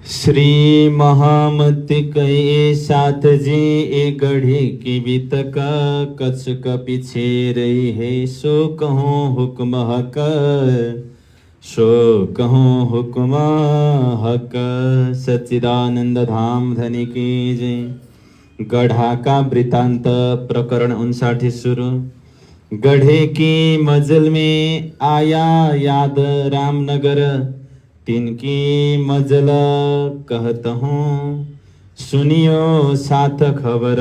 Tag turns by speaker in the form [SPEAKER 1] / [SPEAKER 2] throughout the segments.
[SPEAKER 1] श्री महामति कहे साथ जी ए गढ़े की बीतक कछ पीछे रही है सो कहो हुक्म हक सो कहो हुक्म हक। सच्चिदानंद धाम धनी की जय। गढ़ा का वृतांत प्रकरण 59 शुरू। गढ़े की मंजिल में आया याद रामनगर, तिनकी मंजिल कहत हूँ सुनियो साथ खबर,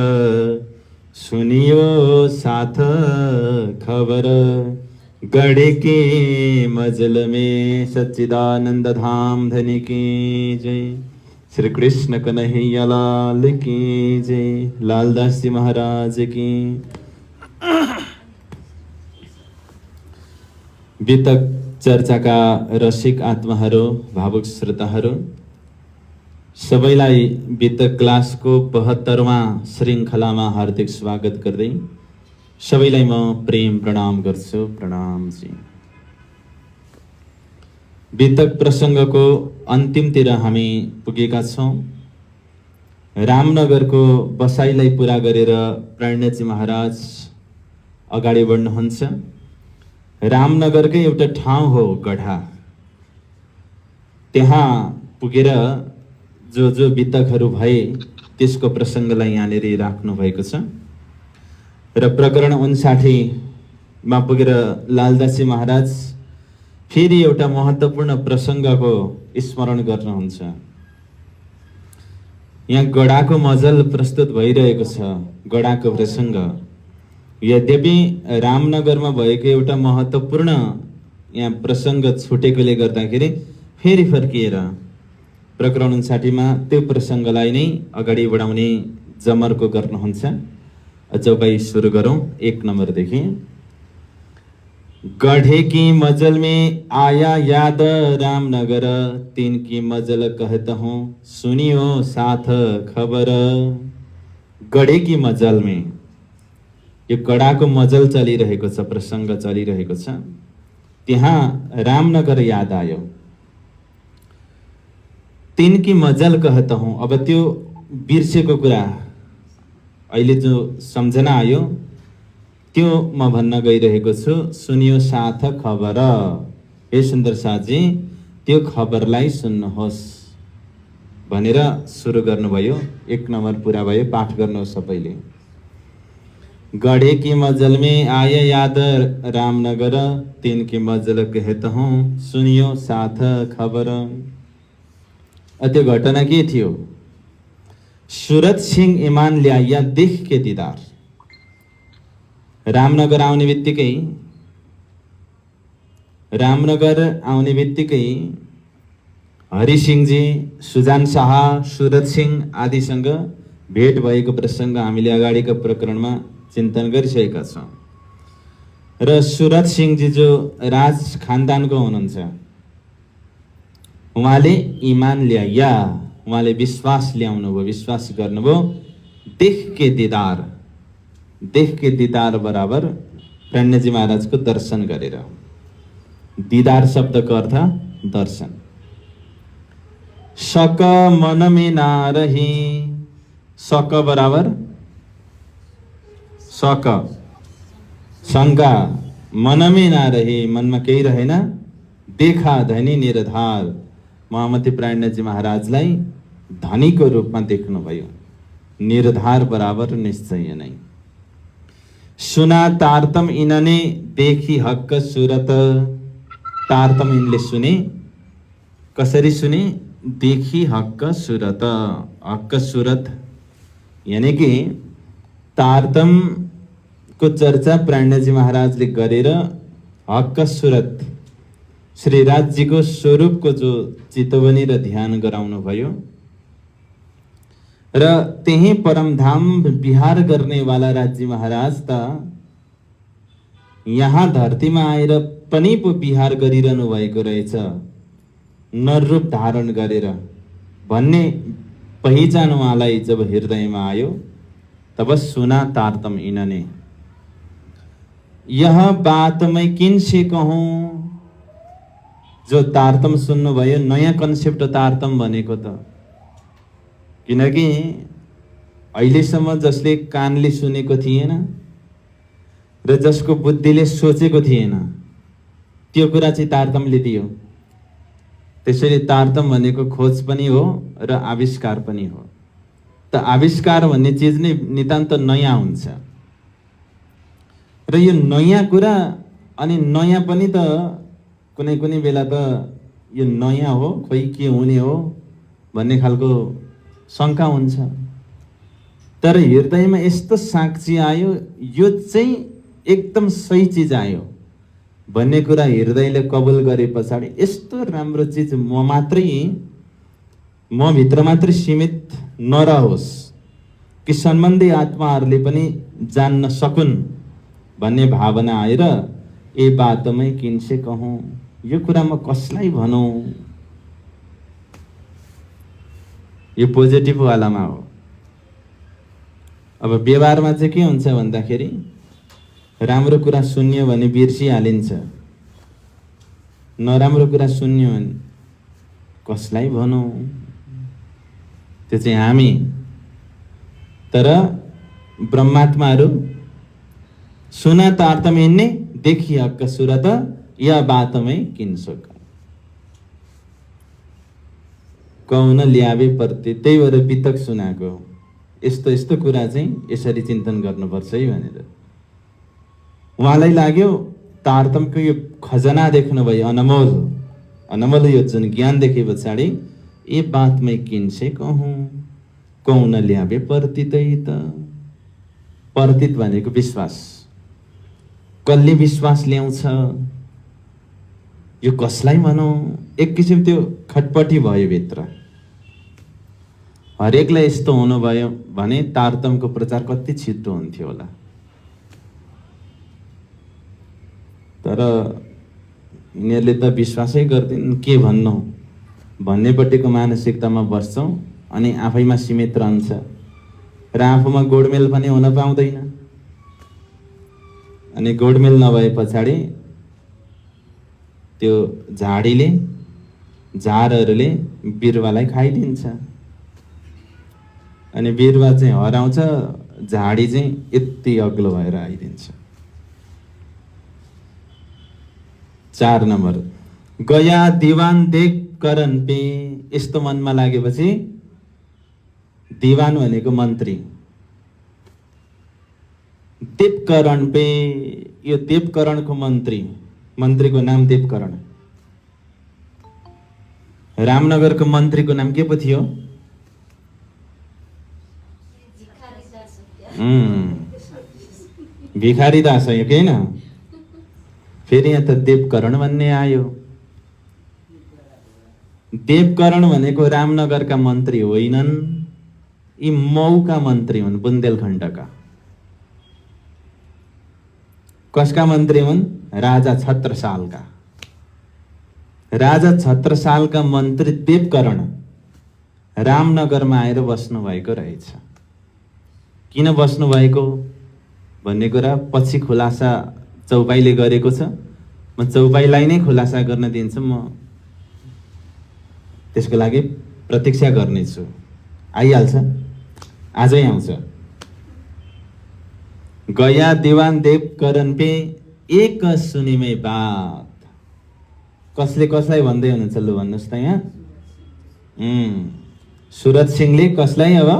[SPEAKER 1] सुनियो साथ खबर। गढ़े की मंजिल में सच्चिदानंद धाम धनी की जय। श्री कृष्ण कन्हैया लाल की जय। लालदास जी महाराज की। वितक चर्चाका रसिक आत्माहरू, भावुक श्रोताहरू सबैलाई वितक क्लासको 72वां श्रृङ्खलामा हार्दिक स्वागत गर्दै सबैलाई म प्रेम प्रणाम गर्छु। प्रणाम जी। वितक प्रसङ्गको अन्तिमतिर हामी पुगेका छौँ। रामनगरको बसाइलाई पुरा गरेर प्राणजी महाराज अगाडि बढ्नुहुन्छ। रामनगरकै एउटा ठाउँ हो गढा। त्यहाँ पुगेर जो जो वितकहरू भए त्यसको प्रसङ्गलाई यहाँनिर राख्नु भएको छ। र प्रकरण 59मा पुगेर लालदासी महाराज फेरि एउटा महत्त्वपूर्ण प्रसङ्गको स्मरण गर्नुहुन्छ। यहाँ गढाको मजल प्रस्तुत भइरहेको छ, गढाको प्रसङ्ग। यद्यपि रामनगरमा भएको एउटा महत्त्वपूर्ण यहाँ प्रसङ्ग छुटेकोले गर्दाखेरि फेरि फर्किएर प्रकरण 59मा त्यो प्रसङ्गलाई नै अगाडि बढाउने जमर्को गर्नुहुन्छ। जब सुरु गरौँ 1 नम्बरदेखि। गढ़े की मंजिल में आया याद रामनगर, तिनकी मंजिल कहता हूँ सुनियो साथ खबर। गढ़े की मंजिल में यो गढाको मजल चलिरहेको छ, प्रसङ्ग चलिरहेको छ। त्यहाँ रामनगर याद आयो। तिनकी मजल कहता हूँ। अब त्यो बिर्सेको कुरा अहिले जो सम्झना आयो त्यो म भन्न गइरहेको छु। सुनियो साथ खबर। हे सुन्दर साथजी त्यो खबरलाई सुन्नुहोस् भनेर सुरु गर्नुभयो। 1 नम्बर पुरा भयो। पाठ गर्नुहोस् सबैले। गढ़े की मंजिल में आया याद रामनगर, तिनकी मंजिल कहता हूँ सुनियो साथ खबर। त्यो घटना के थियो? सूरत सिंह इमान ल्याया देख के दीदार। रामनगर आउने बित्तिकै हरिसिंहजी, सुजान शाह, सूरत सिंह आदिसँग भेट भएको प्रसङ्ग हामीले अगाडिको प्रकरणमा चिन्तन गरिसकेका छौँ। र सूरत सिंहजी जो राज खानदानको हुनुहुन्छ, उहाँले इमान ल्याया, उहाँले विश्वास ल्याउनु भयो, विश्वास गर्नुभयो। देख के दीदार बराबर प्राणजी महाराजको दर्शन गरेर। दीदार शब्दको अर्थ दर्शन। शक मन में ना रही, शक बराबर शक, शङ्का। मन में ना रहे, मनमा केही रहेन। देखा धनी निरधार, महामती प्राणजी महाराजलाई धनीको रूपमा देख्नुभयो। निर्धार बराबर निश्चय नै। सुना तारतम इनने देखी हक्क सूरत। तारतम इनले सुने। कसरी सुने? देखी हक्क सूरत। हक्क सूरत यानी कि तारतम को चर्चा प्राणजी महाराजले गरेर हक्क सूरत श्रीराजजीको स्वरूपको जो चितवनी र ध्यान गराउनु भयो। र त्यही परमधाम विहार गर्नेवाला राज्य महाराज त यहाँ धरतीमा आएर पनि पो विहार गरिरहनु भएको रहेछ, नररूप धारण गरेर भन्ने पहिचान उहाँलाई जब हृदयमा आयो तब सुना तारतम इनने। यह बात मैं किन से कहूँ, जो तारतम सुन्नुभयो, नयाँ कन्सेप्ट हो तारतम भनेको त। किनकि अहिलेसम्म जसले कानले सुनेको थिएन र जसको बुद्धिले सोचेको थिएन, त्यो कुरा चाहिँ तारतमले दियो। त्यसैले तारतम भनेको खोज पनि हो र आविष्कार पनि हो। त आविष्कार भन्ने चिज नै नितान्त नयाँ हुन्छ र यो नयाँ कुरा, अनि नयाँ पनि त कुनै कुनै बेला त यो नयाँ हो, खोइ के हुने हो भन्ने खालको शङ्का हुन्छ। तर हृदयमा यस्तो साक्षी आयो, यो चाहिँ एकदम सही चिज आयो भन्ने कुरा हृदयले कबुल गरे पछाडि यस्तो राम्रो चिज म भित्र मात्रै सीमित नरहोस् कि सम्बन्धी आत्माहरूले पनि जान्न सकुन् भन्ने भावना आएर ए बातमै किनसे कहूँ, यो कुरा म कसलाई भनौँ, यो पोजिटिभ वालामा हो। अब व्यवहारमा चाहिँ के हुन्छ भन्दाखेरि राम्रो कुरा सुन्यो भने बिर्सिहालिन्छ, नराम्रो कुरा सुन्यो भने कसलाई भनौँ, त्यो चाहिँ हामी। तर ब्रह्मात्माहरू सुना तारतम इन्ने देखी हक्क सुरत या बातमै किन्सो कौन ल्यावे पर्ते। त्यही भएर वितक सुनाएको यस्तो यस्तो कुरा चाहिँ यसरी चिन्तन गर्नुपर्छ है भनेर। उहाँलाई लाग्यो तारतमको यो खजना देख्नुभयो, अनमोल अनमोल यो जुन ज्ञान देखे पछाडि ए बातमै किन्से कहूँ कौन ल्यावे पर्तितै त। पर्तित भनेको विश्वास, कसले विश्वास ल्याउँछ, यो कसलाई भनौँ, एक किसिम त्यो खटपटी भयो भित्र। हरेकलाई यस्तो हुनुभयो भने तारतमको प्रचार कति छिटो हुन्थ्यो होला। तर यिनीहरूले त विश्वासै गर्दैन, के भन्नु भन्नेपट्टिको मानसिकतामा बस्छौँ अनि आफैमा सीमित रहन्छ र आफूमा गोडमेल पनि हुन पाउँदैन। अनि गोडमेल नभए पछाडि त्यो झाडीले, झारहरूले बिरुवालाई खाइदिन्छ अनि बिरुवा चाहिँ हराउँछ, झाडी चाहिँ यति अग्लो भएर आइदिन्छ। 4 नम्बर, गया दिवान देख करन पे। यस्तो मनमा लागेपछि दिवान भनेको मन्त्री, देवकरण पे, यो देवकरणको मन्त्रीको नाम देवकरण। रामनगरको मन्त्रीको नाम के पो थियो? भिखारी दास हो कि होइन? फेरि यहाँ त देवकरण भन्ने आयो। देवकरण भनेको रामनगरका मन्त्री होइनन्, यी मऊका मन्त्री हुन्, बुन्देलखण्डका। कसका मन्त्री हुन्? राजा छत्रसालका। राजा छत्रसालका मन्त्री देवकरण रामनगरमा आएर बस्नु भएको रहेछ। किन बस्नु भएको भन्ने कुरा पछि खुलासा चौपाईले गरेको छ। म चौपाईलाई नै खुलासा गर्न दिन्छु, म त्यसको लागि प्रतीक्षा गर्नेछु। आइहाल्छ, आजै आउँछ। गया दिवान देवकरण पे एक सुनिमै बात। कसले कसलाई भन्दै हुनुहुन्छ लु भन्नुहोस् त यहाँ? सुरत सिंहले कसलाई? अब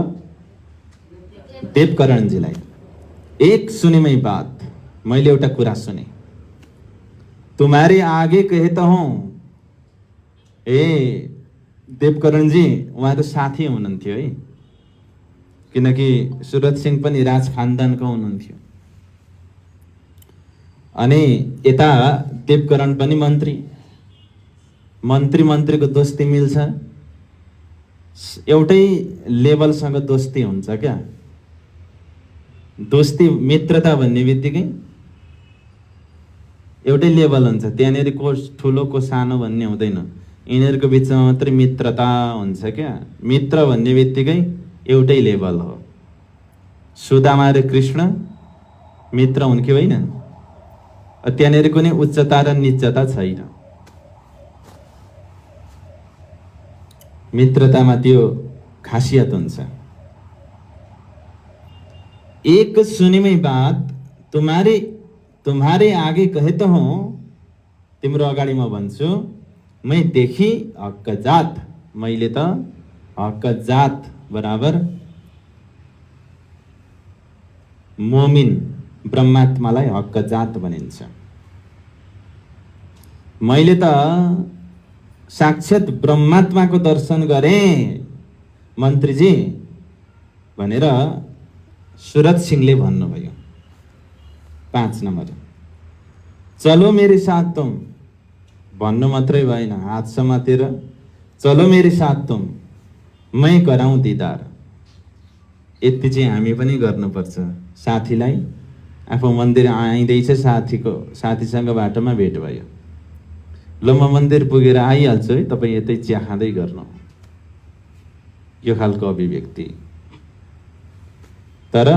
[SPEAKER 1] देवकरणजीलाई। एक सुनिमै बात, मैले एउटा कुरा सुने, तुम्हारे आगे कहता हूँ। ए देवकरणजी, उहाँ त साथी हुनुहुन्थ्यो है, किनकि सुरत सिंह पनि राज खानदानको हुनुहुन्थ्यो। अनि यता देवकरण पनि मन्त्रीको दोस्ती मिल्छ, एउटै लेभलसँग दोस्ती हुन्छ क्या। दोस्ती मित्रता भन्ने बित्तिकै एउटै लेभल हुन्छ, त्यहाँनिर को ठुलो को सानो भन्ने हुँदैन, यिनीहरूको बिचमा मात्रै मित्रता हुन्छ क्या। मित्र भन्ने बित्तिकै एउटै लेभल हो। सुदामा र कृष्ण मित्र हुन् कि होइन? त्यहाँनिर कुनै उच्चता र निचता छैन। मित्रतामा त्यो खासियत हुन्छ। एक सुनी में बात तुम्हारे आगे कहे तो हूँ, तिम्रो अगाडि म भन्छु, मैं देखी हक्क जात, मैले त हक्क जात बराबर मोमिन ब्रह्मात्मालाई हक्क जात भनिन्छ। मैले त साक्षात ब्रह्मात्माको दर्शन गरेँ मन्त्रीजी भनेर सुरत सिंहले भन्नुभयो। 5 नम्बर, चलो मेरे साथ तुम भन्नु मात्रै भएन, हात समातेर चलो मेरे साथ तुम, मैं कराऊँ दिदार। यति चाहिँ हामी पनि गर्नुपर्छ। साथीलाई आफू मन्दिर आइँदैछ, साथीसँग बाटोमा भेट भयो, ल म मन्दिर पुगेर आइहाल्छु है, तपाईँ यतै चिया खाँदै गर्नु, यो खालको अभिव्यक्ति। तर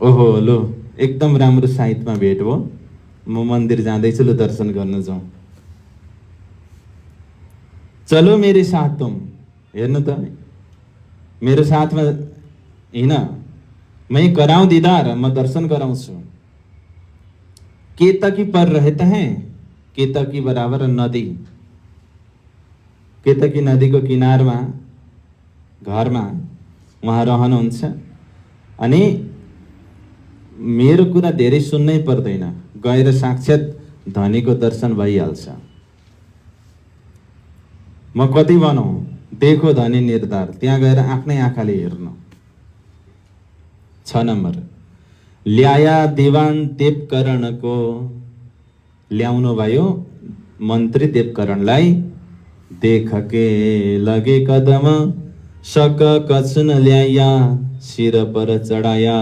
[SPEAKER 1] ओहो लो एकदम राम्रो साइतमा भेट भयो, म मन्दिर जाँदैछु, ल दर्शन गर्न जाउँ। चलो मेरे साथ तुम, हेर्नु त मेरो साथमा हिँड, मैं कराऊँ दीदार, म दर्शन गराउँछु। केतकी पर रहते हैं, केतकी बराबर नदी, केतकी नदीको किनारमा घरमा उहाँ रहनुहुन्छ। अनि मेरो कुरा धेरै सुन्नै पर्दैन, गएर साक्षात धनीको दर्शन भइहाल्छ। म कति भनौँ, देखो धनी निर्धार, त्यहाँ गएर आफ्नै आँखाले हेर्नु। 6 नम्बर, ल्याया दिवान देवकरणको, ल्याउनु भयो मन्त्री देवकरणलाई। देख के लगे कदम, शक कछुन ल्याया, सिर पर चढाया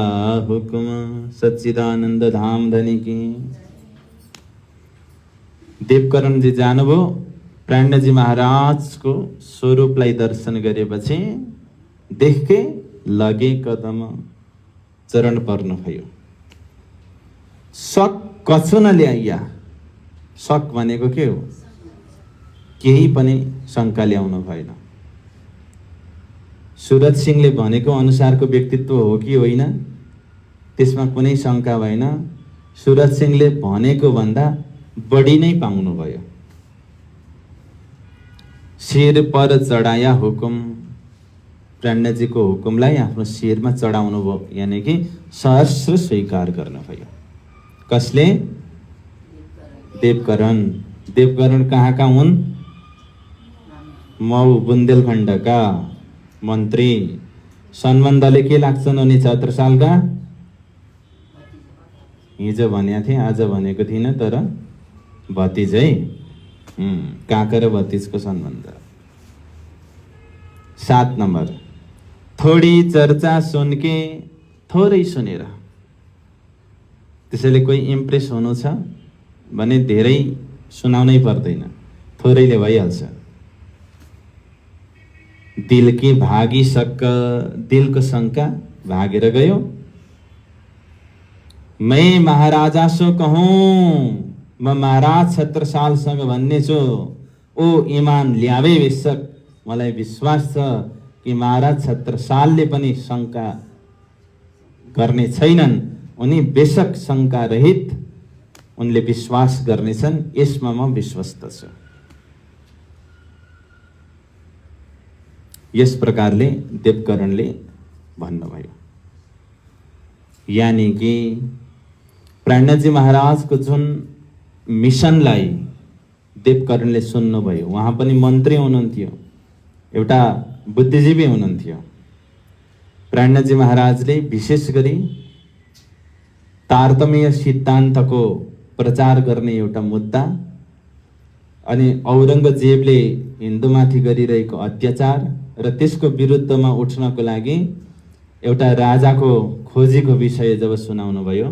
[SPEAKER 1] हुकुम, सच्चिदानन्द धाम धनी की। देवकरणजी जानुभयो, प्राणजी महाराजको स्वरूपलाई दर्शन गरेपछि देखे लगे कदम, चरण पर्नु भयो। शक कछुन ल्याइया, शक भनेको के हो, केही पनि शङ्का ल्याउनु भएन। सुरत सिंहले भनेको अनुसारको व्यक्तित्व हो कि होइन, त्यसमा कुनै शङ्का भएन। सुरत सिंहले भनेको भन्दा बढी नै पाउनु भयो। शिर पर चढाया हुकुम, प्राणजीको हुकुमलाई आफ्नो शिरमा चढाउनु भयो, यानि कि सहर्ष स्वीकार गर्नुभयो। कसले? देवकरण। देवकरण कहाँका हुन्? मऊ बुन्देलखण्डका मन्त्री। सम्बन्धले के लाग्छन् उनी 74 सालका? हिजो भनेको थिएँ, आज भनेको थिइनँ, तर भतिजै। काका र भतिजको सम्बन्ध। 7 नम्बर, थोडी चर्चा सुनके, थोरै सुनेर। त्यसैले कोही इम्प्रेस हुनु छ भने धेरै सुनाउनै पर्दैन, थोरैले भइहाल्छ। दिल की भागी शक, दिलको शङ्का भागेर गयो। मैं महाराजा सो कहूँ, म महाराज छत्रसालसँग भन्ने छु, ओ इमान ल्यावे बेशक, मलाई विश्वास छ कि महाराज छत्रसालले पनि शङ्का गर्ने छैनन्, उनी बेशक शङ्का रहित उनले विश्वास गर्नेछन्, यसमा म विश्वस्त छु। यस प्रकारले देवकरणले भन्नुभयो। यानि कि प्राणजी महाराजको जुन मिसनलाई देवकरणले सुन्नुभयो, उहाँ पनि मन्त्री हुनुहुन्थ्यो, एउटा बुद्धिजीवी हुनुहुन्थ्यो। प्राणजी महाराजले विशेष गरी तारतम्य सिद्धान्तको प्रचार गर्ने एउटा मुद्दा, अनि औरङ्गजेबले हिन्दूमाथि गरिरहेको अत्याचार र त्यसको विरुद्धमा उठ्नको लागि एउटा राजाको खोजीको विषय जब सुनाउनु भयो,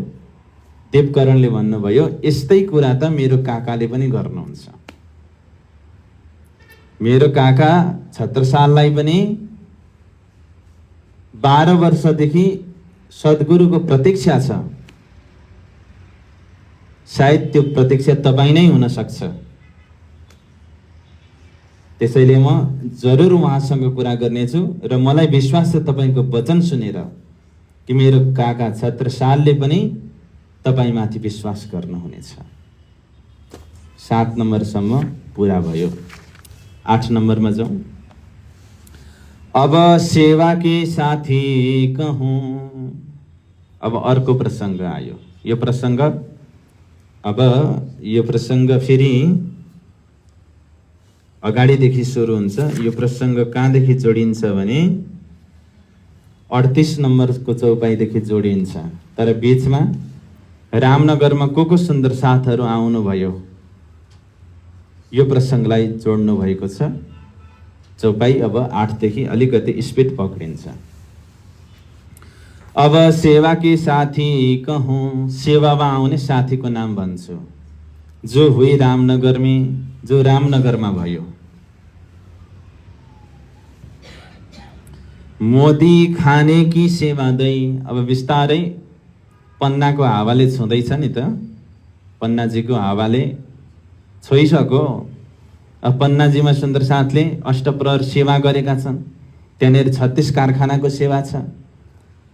[SPEAKER 1] देवकरणले भन्नुभयो, यस्तै कुरा त मेरो काकाले पनि गर्नुहुन्छ। मेरो काका छत्रसाललाई पनि 12 वर्षदेखि सद्गुरुको प्रतीक्षा छ, सायद त्यो प्रतीक्षा तपाईँ नै हुन सक्छ। त्यसैले म जरुर उहाँसँग कुरा गर्नेछु र मलाई विश्वास छ तपाईँको वचन सुनेर कि मेरो काका छत्रसालले पनि तपाईँमाथि विश्वास गर्नुहुनेछ। 7 नम्बरसम्म पुरा भयो। 8 नम्बरमा जाउँ। अब सेवा के साथी कहूँ। अब अर्को प्रसङ्ग आयो। यो प्रसङ्ग फेरि अगाडिदेखि सुरु हुन्छ। यो प्रसङ्ग कहाँदेखि जोडिन्छ भने 38 नम्बरको चौपाईदेखि जोडिन्छ। तर बीचमा रामनगरमा को सुन्दर साथहरू आउनुभयो, यो प्रसङ्गलाई जोड्नु भएको छ। चौपाई अब 8 देखि अलिकति स्पिड पक्रिन्छ। अब सेवा के साथी कहूँ, सेवामा आउने साथीको नाम भन्छु। जो हुई रामनगर में, जो रामनगरमा भयो। मोदी खाने की सेवा दई। अब बिस्तारै पन्नाको हावाले छुँदैछ नि त, पन्नाजीको हावाले छोइसक्यो। अब पन्नाजीमा सुन्दर साथले अष्टप्रहर सेवा गरेका छन्। त्यहाँनिर 36 कारखानाको सेवा छ।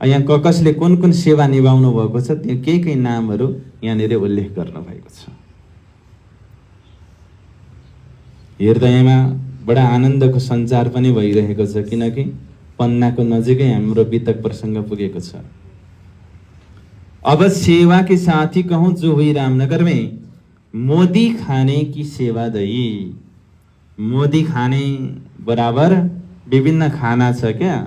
[SPEAKER 1] यहाँ कसले कुन कुन सेवा निभाउनु भएको छ त्यो केही नामहरू यहाँनिर उल्लेख गर्नु भएको छ। हृदयमा बडा आनन्दको सञ्चार पनि भइरहेको छ, किनकि पन्नाको नजिकै हाम्रो वितक प्रसङ्ग पुगेको छ। अब सेवा के साथी कहूँ जो हुई रामनगर में, मोदी खाने की सेवा दई। मोदी खाने बराबर विभिन्न खाना छ क्या।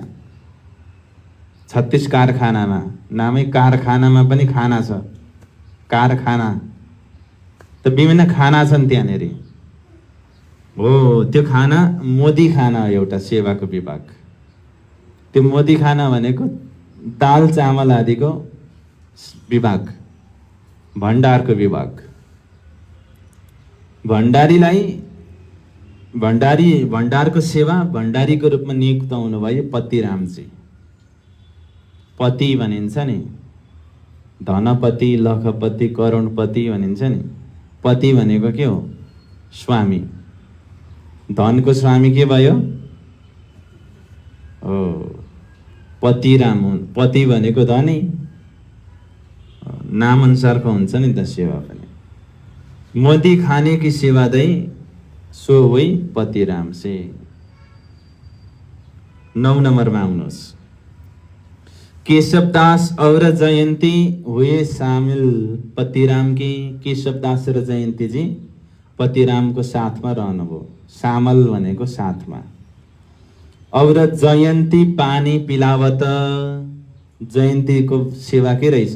[SPEAKER 1] 36 कारखानामा, नामै कारखानामा पनि खाना छ, कारखाना त विभिन्न खाना छन् त्यहाँनिर। हो, त्यो खाना मोदी खाना हो, एउटा सेवाको विभाग। त्यो मोदी खाना भनेको दाल चामल आदिको विभाग, भण्डारको विभाग। भण्डारको सेवा भण्डारीको रूपमा नियुक्त हुनुभयो पतिरामजी। पति भनिन्छ नि, धनपति, लखपति, करोडपति भनिन्छ नि। पति भनेको के हो? स्वामी। धनको स्वामी के भयो? हो, पतिराम हुन्। पति भनेको धनी, नाम अनुसारको हुन्छ नि त सेवा पनि। मोदी खाने की सेवा दई, सो हुई पतिराम से। 9 नम्बरमा आउनुहोस्। केशवदास और जयंती हुए शामिल पतिराम की। केशवदास र जयंती जी पतिरामको साथमा रहनुभयो। शामल भनेको साथमा। और जयंती पानी पिलावत। जयंतीको सेवा के रहेछ?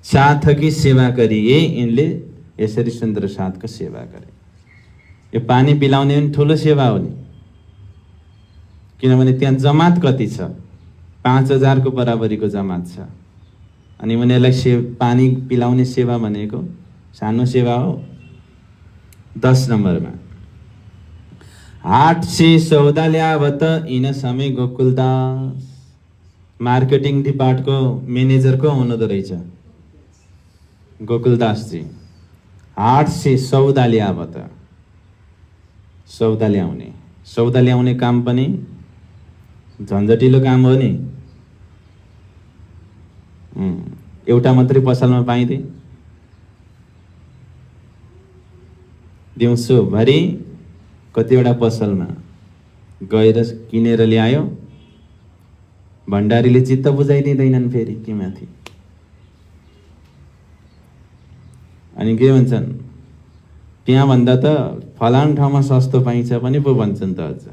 [SPEAKER 1] साथ की सेवा गरिए यिनले। यसरी सुन्दर साथको सेवा गरे। यो पानी पिलाउने पनि ठुलो सेवा हो नि, किनभने त्यहाँ जमात कति छ? 5000 को बराबरीको जमात छ। अनि उनीहरूलाई पानी पिलाउने सेवा भनेको सानो सेवा हो। 10 नम्बरमा, हाट से सौदा ल्यावत इन समय गोकुलदास। मार्केटिङ डिपार्टमेन्टको म्यानेजर को हुनुहुँदो रहेछ? गोकुलदास जी। हाट से सौदा ल्यावत, सौदा ल्याउने। सौदा ल्याउने काम पनि झन्झटिलो काम हो नि। एउटा मात्रै पसलमा पाइँदै दिउँसो भरि कतिवटा पसलमा गएर किनेर ल्यायो। भण्डारीले चित्त बुझाइदिँदैनन् फेरि ती माथि। अनि के भन्छन्? त्यहाँ भन्दा त फलान ठाउँमा सस्तो पाइन्छ पनि पो भन्छन् त अझ।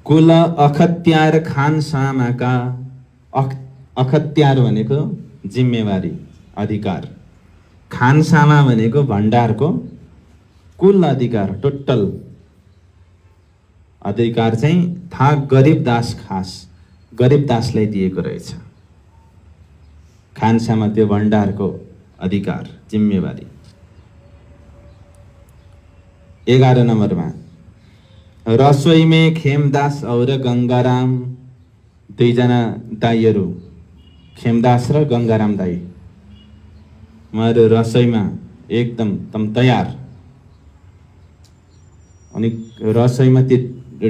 [SPEAKER 1] कुल अखत्यार खानसामाका। अखत्यार भनेको जिम्मेवारी, अधिकार। खानसामा भनेको भण्डारको कुल अधिकार, टोटल अधिकार चाहिँ था गरिबदास खास, गरिबदासलाई दिएको रहेछ। खानसामा त्यो भण्डारको अधिकार, जिम्मेवारी। 11 नम्बरमा, रसोई में खेमदास और गंगाराम। 2 जना दाईहरू, खेमदास र गंगाराम दाई। उहाँहरू रसोईमा एकदम तम तयार। अनि रसोईमा त्यो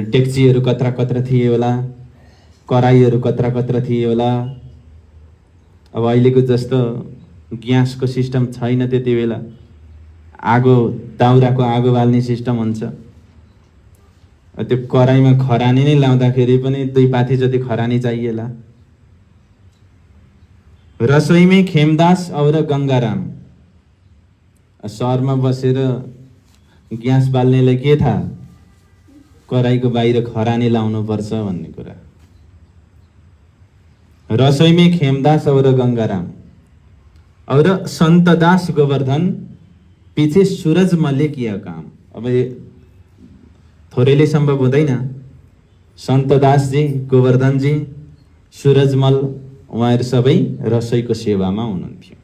[SPEAKER 1] डेक्चीहरू कत्रा कत्रा थिए होला, कराईहरू कत्रा कत्रा थिए होला। अब अहिलेको जस्तो ग्यासको सिस्टम छैन, त्यति बेला आगो, दाउराको आगो बाल्ने सिस्टम हुन्छ। त्यो कराईमा खरानी नै लाउँदाखेरि पनि 2 पाथी जति खरानी चाहिएला। रसोईमै खेमदास और गङ्गाराम। सहरमा बसेर ग्यास बाल्नेलाई के थाहा कराईको बाहिर खरानी लाउनु पर्छ भन्ने कुरा। रसोईमै खेमदास और गङ्गाराम और सन्तदास गोवर्धन पीछे सूरजमलले किया काम। अब थोरैले सम्भव हुँदैन। सन्तदासजी, गोवर्धनजी, सूरजमल उहाँहरू सबै रसोईको सेवामा हुनुहुन्थ्यो।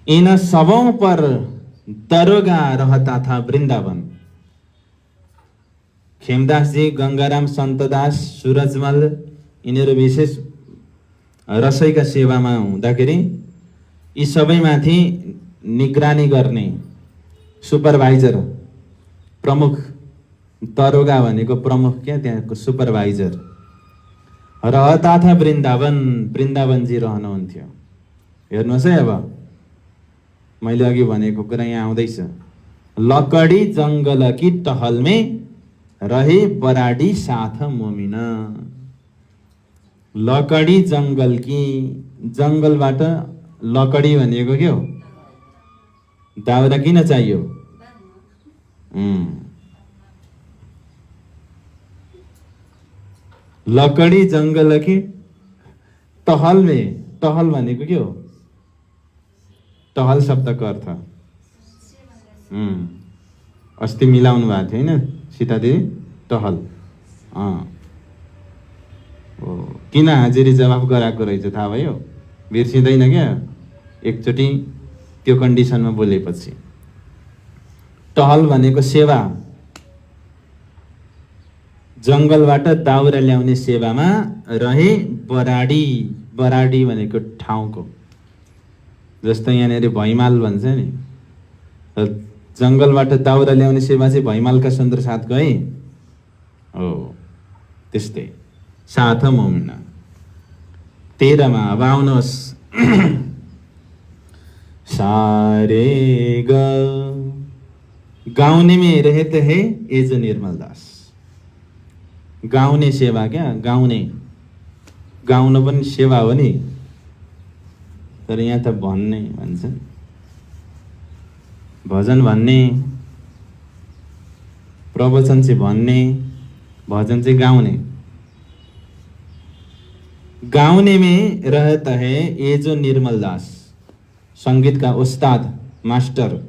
[SPEAKER 1] इन सबों पर दरोगा रहता था वृन्दावन। खेमदासजी, गङ्गाराम, सन्तदास, सूरजमल यिनीहरू विशेष रसोईका सेवामा हुँदाखेरि यी सबैमाथि निगरानी गर्ने सुपरभाइजर, प्रमुख, दरोगा भनेको प्रमुख क्या, त्यहाँको सुपरभाइजर रहता था वृन्दावन। वृन्दावनजी रहनुहुन्थ्यो। हेर्नुहोस् है, अब मैले अघि भनेको कुरा यहाँ आउँदैछ। लकडी जङ्गल की टहलमे रहे बराडी साथ मोमिन। लकडी जङ्गल की, जङ्गलबाट लकडी भनेको के हो? दाउरा किन चाहियो? लकडी जङ्गल कि टहल में, टहल भनेको के हो? टहल शब्दको अर्थ अस्ति मिलाउनु भएको थियो हैन सीतादेवी? टहल किन हाजिरी जवाफ गराएको रहेछ थाहा भयो? बिर्सिँदैन क्या एकचोटि त्यो कन्डिसनमा बोलेपछि। टहल भनेको सेवा, जङ्गलबाट दाउरा ल्याउने सेवामा रहे बराडी। बराडी भनेको ठाउँको, जस्तो यहाँनिर भैमाल भन्छ नि, जङ्गलबाट दाउरा ल्याउने सेवा चाहिँ भैमालका सुन्दर साथ गए हो। त्यस्तै साथ मोमिन। 13 मा अब आउनुहोस्। सारे ग गाउने में रहते हैं ये जो निर्मल दास। गाउने सेवा क्या? गाउने, गाउनु पनि सेवा हो नि, तर यहाँ त भन्ने भन्छ, भजन भन्ने, प्रवचन चाहिँ भन्ने, भजन चाहिँ गाउने। गाउने में रहता है ये जो निर्मल दास, संगीत का उस्ताद मास्टर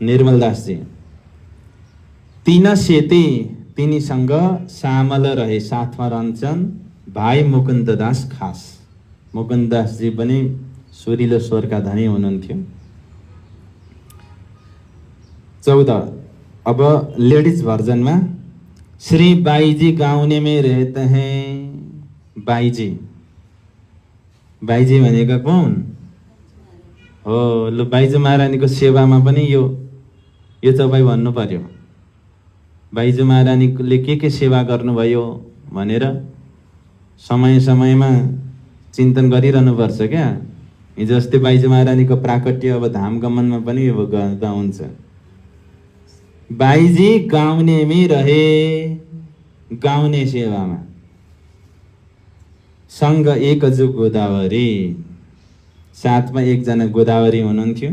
[SPEAKER 1] निर्मल दास जी। तीन सेती, तिनीसँग सामल रहे, साथमा रहन्छन् भाइ मुकुन्द दास खास। मुकुन्द दास जी पनि सुरिलो स्वरका धनी हुनुहुन्थ्यो। 14 अब लेडिज भर्जनमा श्री बाईजी गाउने में रहते हैं। बाईजी, बाईजी भनेको कौन हो? ल बाईजी महारानीको सेवामा पनि यो तपाईँ भन्नु पर्यो। बाईजी महारानीले के सेवा गर्नुभयो भनेर समय समयमा चिन्तन गरिरहनु पर्छ क्या। हिजो अस्ति बाईजी महारानीको प्राकट्य अब धाम गमनमा पनि अब गर्दा हुन्छ। बाईजी गाउने में रहे, गाउने सेवामा। सँग एक जो गोदावरी, साथमा एकजना गोदावरी हुनुहुन्थ्यो।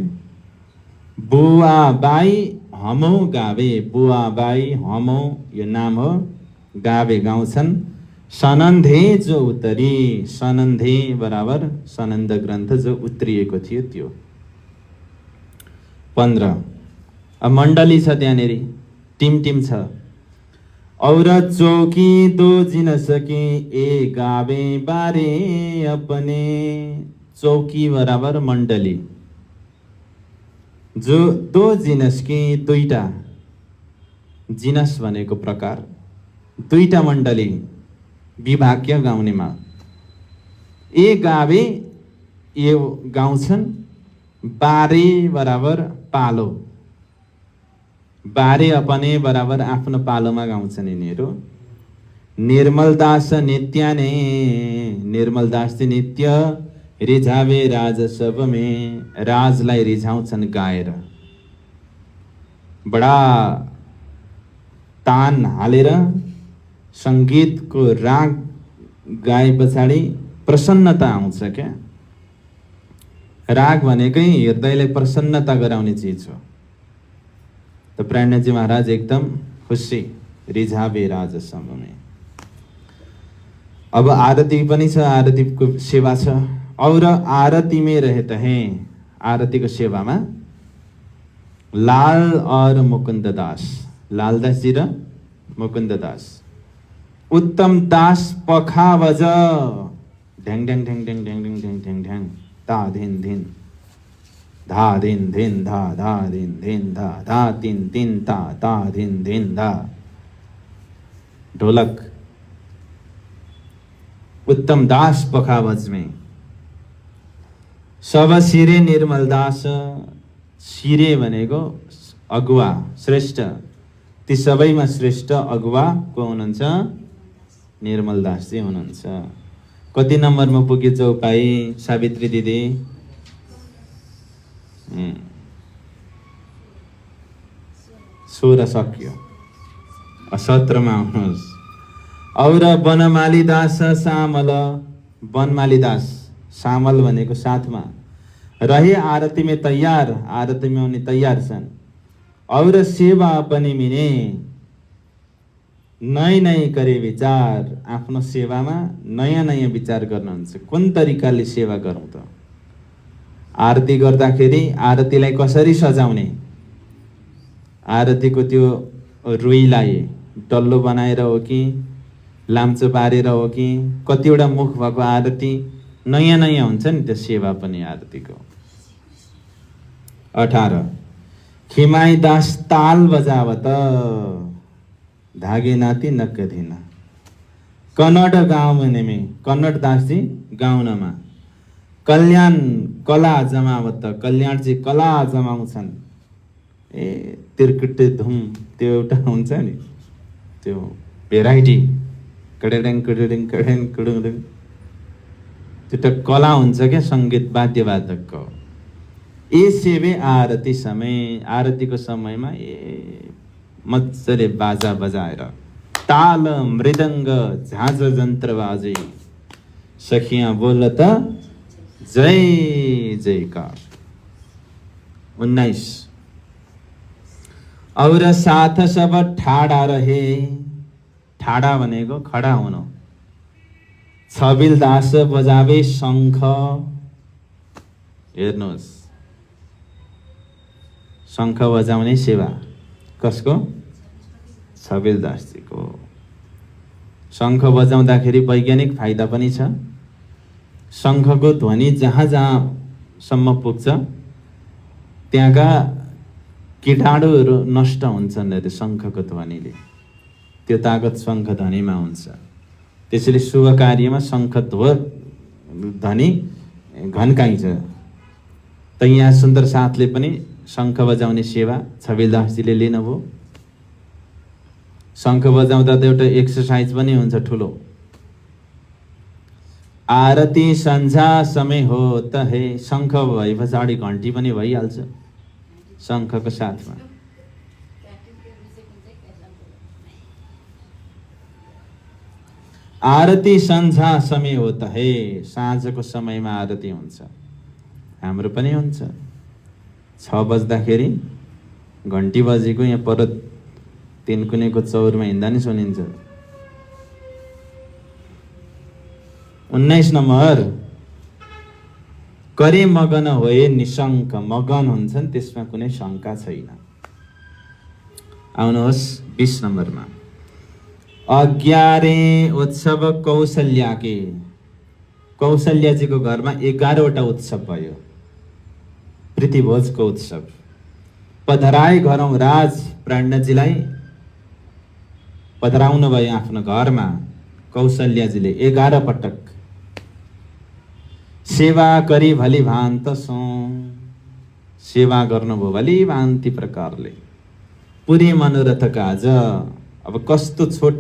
[SPEAKER 1] बुवा बाई हमो गावे, बुवा बाई हमो यो नाम हो, गावे गाउँछन्। सनन्धे जो उत्तरी, सनन्धे बराबर सनन्द ग्रन्थ जो उत्रिएको थियो त्यो। 15 अब मण्डली छ त्यहाँनेरि, टिम छ। और चौकी दो जिन सके ए गावे बारे अपने। चौकी बराबर मण्डली, जो दो जिनस की, दुईटा, जिनस भनेको प्रकार, दुईटा मण्डली विभाग क्या गाउनेमा। ए गावे, ये गाउँछन्, बारे बराबर पालो, बारे अपने बराबर आफ्नो पालोमा गाउँछन् यिनीहरू। निर्मलदास नित्याने, निर्मलदास चाहिँ नित्य रिझावे राज सबमे, राजलाई रिझाउँछन् गाएर। बडा तान हालेर सङ्गीतको राग गाए पछाडि प्रसन्नता आउँछ क्या। राग भनेकै हृदयलाई प्रसन्नता गराउने चिज हो। त प्राणजी महाराज एकदम खुसी, रिझावे राज सबमे। अब आरती पनि छ, आरतीको सेवा छ। और आरती में रहते हैं, आरती को सेवा में लाल और मुकुंद दास, लालदास जी र मुकुंद दास। उत्तम दास पखा बज, ढ्याङ ढ्याङ ढ्याङ ढ्याङ ढ्याङ ढ्याङ ढ्याङ ढ्याङ ढ्याङ, धा धिन धिन, धा धिन धिन धा, धा धिन धिन धा, धा तिन तिन ता, ता धिन धिन धा। ढोलक उत्तम दास पखावज में। सब शिरे निर्मल दास, शिरे भनेको अगुवा श्रेष्ठ, ती सबैमा श्रेष्ठ अगुवा को हुनुहुन्छ? निर्मल दास जी हुनुहुन्छ। कति नम्बरमा पुग्यो चौपाई सावित्री दिदी? 16 सक्यो, 17 मा आउनुहोस्। और बनमाली दास सामल, बनमाली दास सामल भनेको साथमा रहे आरती में तैयार, आरती में उनी तैयार छन्। और सेवा पनि मिने, नयाँ नयाँ करे विचार, आफ्नो सेवामा नयाँ नयाँ विचार गर्नुहुन्छ। कुन तरिकाले सेवा गरौँ त? आरती गर्दाखेरि आरतीलाई कसरी सजाउने, आरतीको त्यो रुईलाई डल्लो बनाएर हो कि लाम्चो पारेर हो कि, कतिवटा मुख भएको आरती नयाँ नयाँ हुन्छ नि, त्यो सेवा पनि आरतीको। 18 खिमाई दास ताल बजावत, धागे नाति नक्क दिन। कन्नड गाउने में, कन्नड दास जी गाउनमा। कल्याण कला जमावत, कल्याण जी कला जमाउँछन्। ए तिर्कुटे धुम, त्यो एउटा हुन्छ नि, त्यो भेराइटी, कडेडेङ कडेडेङ कडेङ कडेडेङ, त्यो त कला हुन्छ क्या सङ्गीत वाद्यवादकको। ए सेवे आरती समय, आरतीको समयमा ए मजाले बाजा बजाएर ताल मृदङ्ग झाँझ जन्त्र बाजे, सखिया बोल त जय जयकार। 19 और साथ सब ठाडा रहे, ठाडा भनेको खडा हुनु। छबिल दास बजावे शङ्ख, हेर्नुहोस् शङ्ख बजाउने सेवा कसको? छबिल दासजीको। शङ्ख बजाउँदाखेरि वैज्ञानिक फाइदा पनि छ। शङ्खको ध्वनि जहाँ जहाँसम्म पुग्छ त्यहाँका कीटाणुहरू नष्ट हुन्छन् अरे शङ्खको ध्वनिले, त्यो तागत शङ्ख ध्वनिमा हुन्छ। त्यसैले शुभ कार्यमा शङ्ख ध्वनि घन्काइन्छ। त यहाँ सुन्दर साथले पनि शङ्ख बजाउने सेवा छबिलदासजीले लिनुभयो। शङ्ख बजाउँदा त एउटा एक्सर्साइज पनि हुन्छ ठुलो। आरती सन्झा समय हो त हे, शङ्ख भए पछाडि घन्टी पनि भइहाल्छ शङ्खको साथमा। आरती सन्झा समय हो त हे, साँझको समयमा आरती हुन्छ। हाम्रो पनि हुन्छ। 6 बज्दाखेरि घन्टी बजेको यहाँ पर तिनकुनेको चौरमा हिँड्दा नि सुनिन्छ। 19 नम्बर करे मगन होए निशङ्क, मगन हुन्छन् त्यसमा कुनै शङ्का छैन। आउनुहोस् 20 नम्बरमा। 11 उत्सव कौशल्याके, कौशल्याजीको घरमा 11वटा उत्सव भयो। प्रीतिभोजको उत्सव। पधराए घरौँ राज, प्राणजीलाई पधराउनु भयो आफ्नो घरमा कौशल्याजीले 11 पटक। सेवा करी भली भान्त सो, सेवा गर्नुभयो भली भान्ति प्रकारले। पुरी मनोरथ काज। अब कस्तो छोट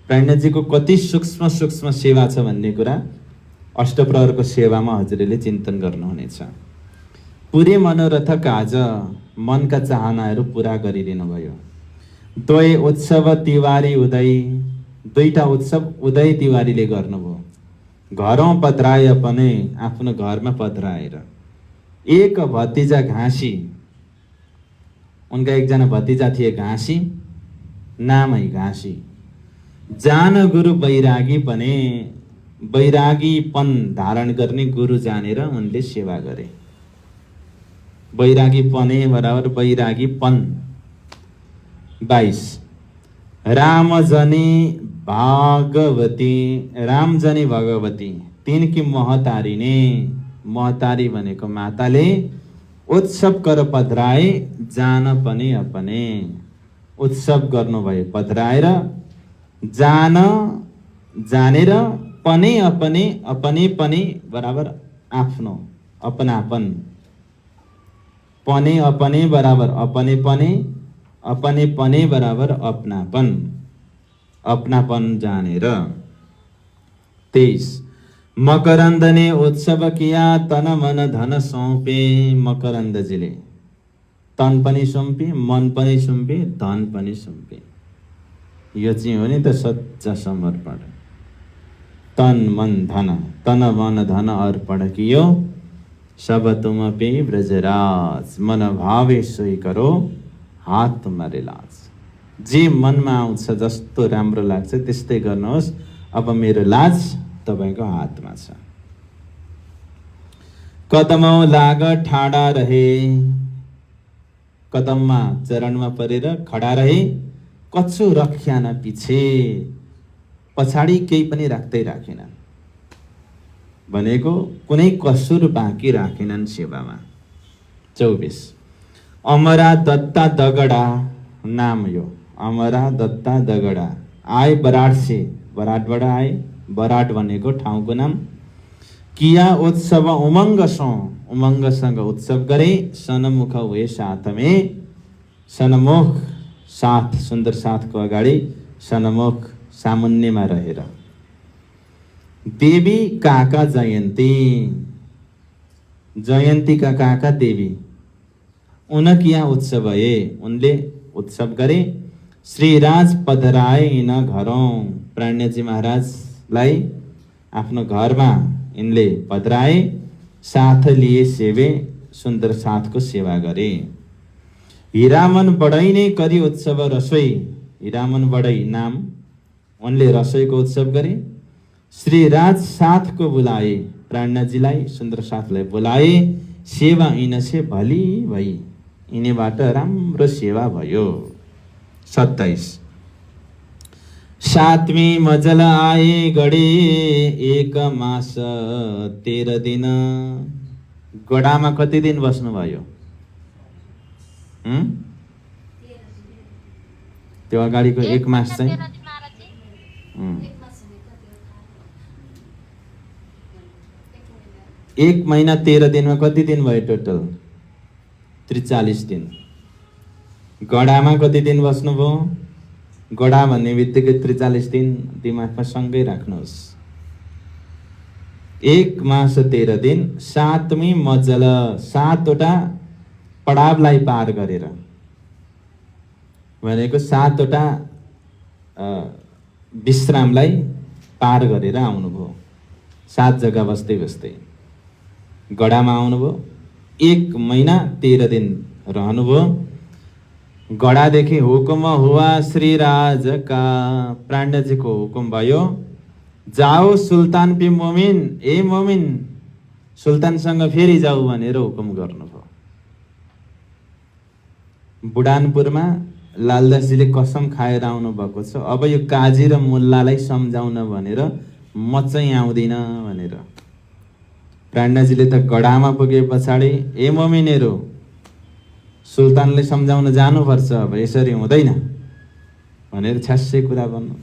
[SPEAKER 1] प्राणजीको कति सूक्ष्म सूक्ष्म सेवा छ भन्ने कुरा अष्टप्रहरको सेवामा हजुरले चिन्तन गर्नुहुनेछ। पुरी मनोरथ काज, मनका चाहनाहरू पुरा गरिदिनु भयो। द्वै उत्सव तिवारी उदय, दुईटा उत्सव उदय तिवारीले गर्नुभयो। घरौँ पधराए पनि आफ्नो घरमा पधराएर। एक भतिजा घाँसी, उनका एकजना भतिजा थिए घाँसी, नामै घाँसी। जान गुरु बैरागी पनि, बैरागीपन धारण गर्ने गुरु जानेर उनले सेवा गरे। बैरागीपने बराबर बैरागीपन। 22 रामजनी भागवती, रामजनी भगवती तिनकी महतारी ने, महतारी भनेको माताले उत्सव कर पधराए जान पनि अपने। उत्सव गर्नुभयो पधराएर, जान जानेर, पनि अपने, अपने पनि बराबर आफ्नो अपनापन। पने अपने बराबर अपने पनि, अपने पनि बराबर अपनापन, अपनापन जानेर। 23 मकरन्द ने उत्सव किया तन मन धन सौंपे। मकरन्दजीले तन पनि सुम्पे, मन पनि सुम्पे, धन पनि सुम्पे। यो चाहिँ हो नि त सच्चा समर्पण। तन मन धन, तन मन धन अर्पण कियो, सब तुम पे ब्रजराज। मन भावे सोही करो, हात तुम्हारे लाज। जे मनमा आउँछ, जस्तो राम्रो लाग्छ त्यस्तै गर्नुहोस्। अब मेरो लाज तपाईको हातमा छ। कदमौं लाग ठाडा रहे, कदममा चरणमा परेर खडा रहे। कछु रख्या न पिछे, पछाडि केही पनि राख्दै राखेनन्। भनेको कुनै कसुर बाँकी राखेनन् सेवामा। 24 अमरा दत्ता दगडा, नाम यो अमरा दत्ता दगडा। आए बराड से, बराडबाट आए, बराड भनेको ठाउँको नाम। किया उत्सव उमङ्ग सौ, उमङ्गसँग उत्सव गरे। सनमुख हुए साथ में, सनमुख साथ, सुन्दर साथको अगाडि सनमुख सामुन्नेमा रहेर। देवी काका जयन्ती, जयन्तीका काका देवी, उनकी यहाँ उत्सव भए, उनले उत्सव गरे। श्रीराज पधराए इन घरौँ, प्राण्यजी महाराजलाई आफ्नो घरमा यिनले पधराए। साथ लिए सेवे, सुन्दर साथको सेवा गरे। हिरामन बढै ने करी उत्सव रसोई, हिरामन बढै नाम, उनले रसोईको उत्सव गरे। श्रीराज साथको बुलाए, प्राण्यजीलाई सुन्दर साथलाई बोलाए। सेवा यिनसे भली भई, यिनीबाट राम्रो सेवा भयो। 27 सातवीं मजल आए गडे, एक मास 13 दिन। गडामा कति दिन बस्नुभयो? त्यो अगाडिको एक मास चाहिँ 1 महिना 13 दिनमा कति दिन भयो टोटल? 43 दिन। गडामा कति दिन बस्नुभयो? गडा भन्ने बित्तिकै 43 दिन दिमागमा सँगै राख्नुहोस्। 1 मास 13 दिन। सातवीं मजल, 7वटा पडावलाई पार गरेर, भनेको 7वटा विश्रामलाई पार गरेर आउनुभयो। 7 जग्गा बस्दै बस्दै गडामा आउनुभयो। 1 महिना 13 दिन रहनुभयो। गडादेखि हुकुम हुआ श्रीराज का, प्राण्यजीको हुकुम भयो, जाओ सुल्तान पे मोमिन, ए मोमिन सुल्तानसँग फेरि जाऊ भनेर हुकुम गर्नुभयो। बुढानपुरमा लालदासजीले कसम खाएर आउनु भएको छ, अब यो काजी र मुल्लालाई सम्झाउन भनेर म चाहिँ आउँदिन भनेर। प्राण्यजीले त गडामा पुगे पछाडि, ए मोमिनहरू सुल्तानले सम्झाउन जानुपर्छ, अब यसरी हुँदैन भनेर छ्यास्सै कुरा भन्नु।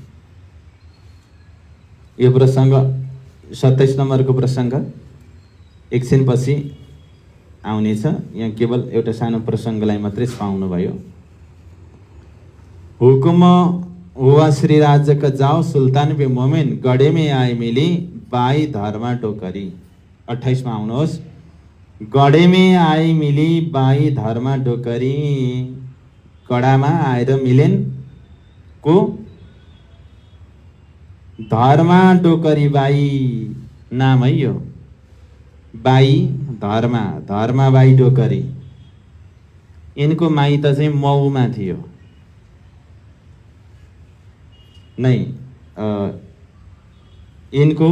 [SPEAKER 1] यो प्रसङ्ग 27 नम्बरको प्रसङ्ग एकछिनपछि आउनेछ। यहाँ केवल एउटा सानो प्रसङ्गलाई मात्रै पाउनु भयो। हुकुम हुआ श्री राज्य का जाओ सुल्तान बे मोमेन गढे में आए मिली बाई धर्मा टोकरी। 28 मा आउनुहोस्। गढे में आई मिली बाई धर्मा टोकरी। गडामा आएर मिलेन को धर्मा टोकरी बाई नाम है यो। बाई धर्मा, धर्मा बाई टोकरी। यिनको माइत चाहिँ मऊमा थियो। नहीं, इनको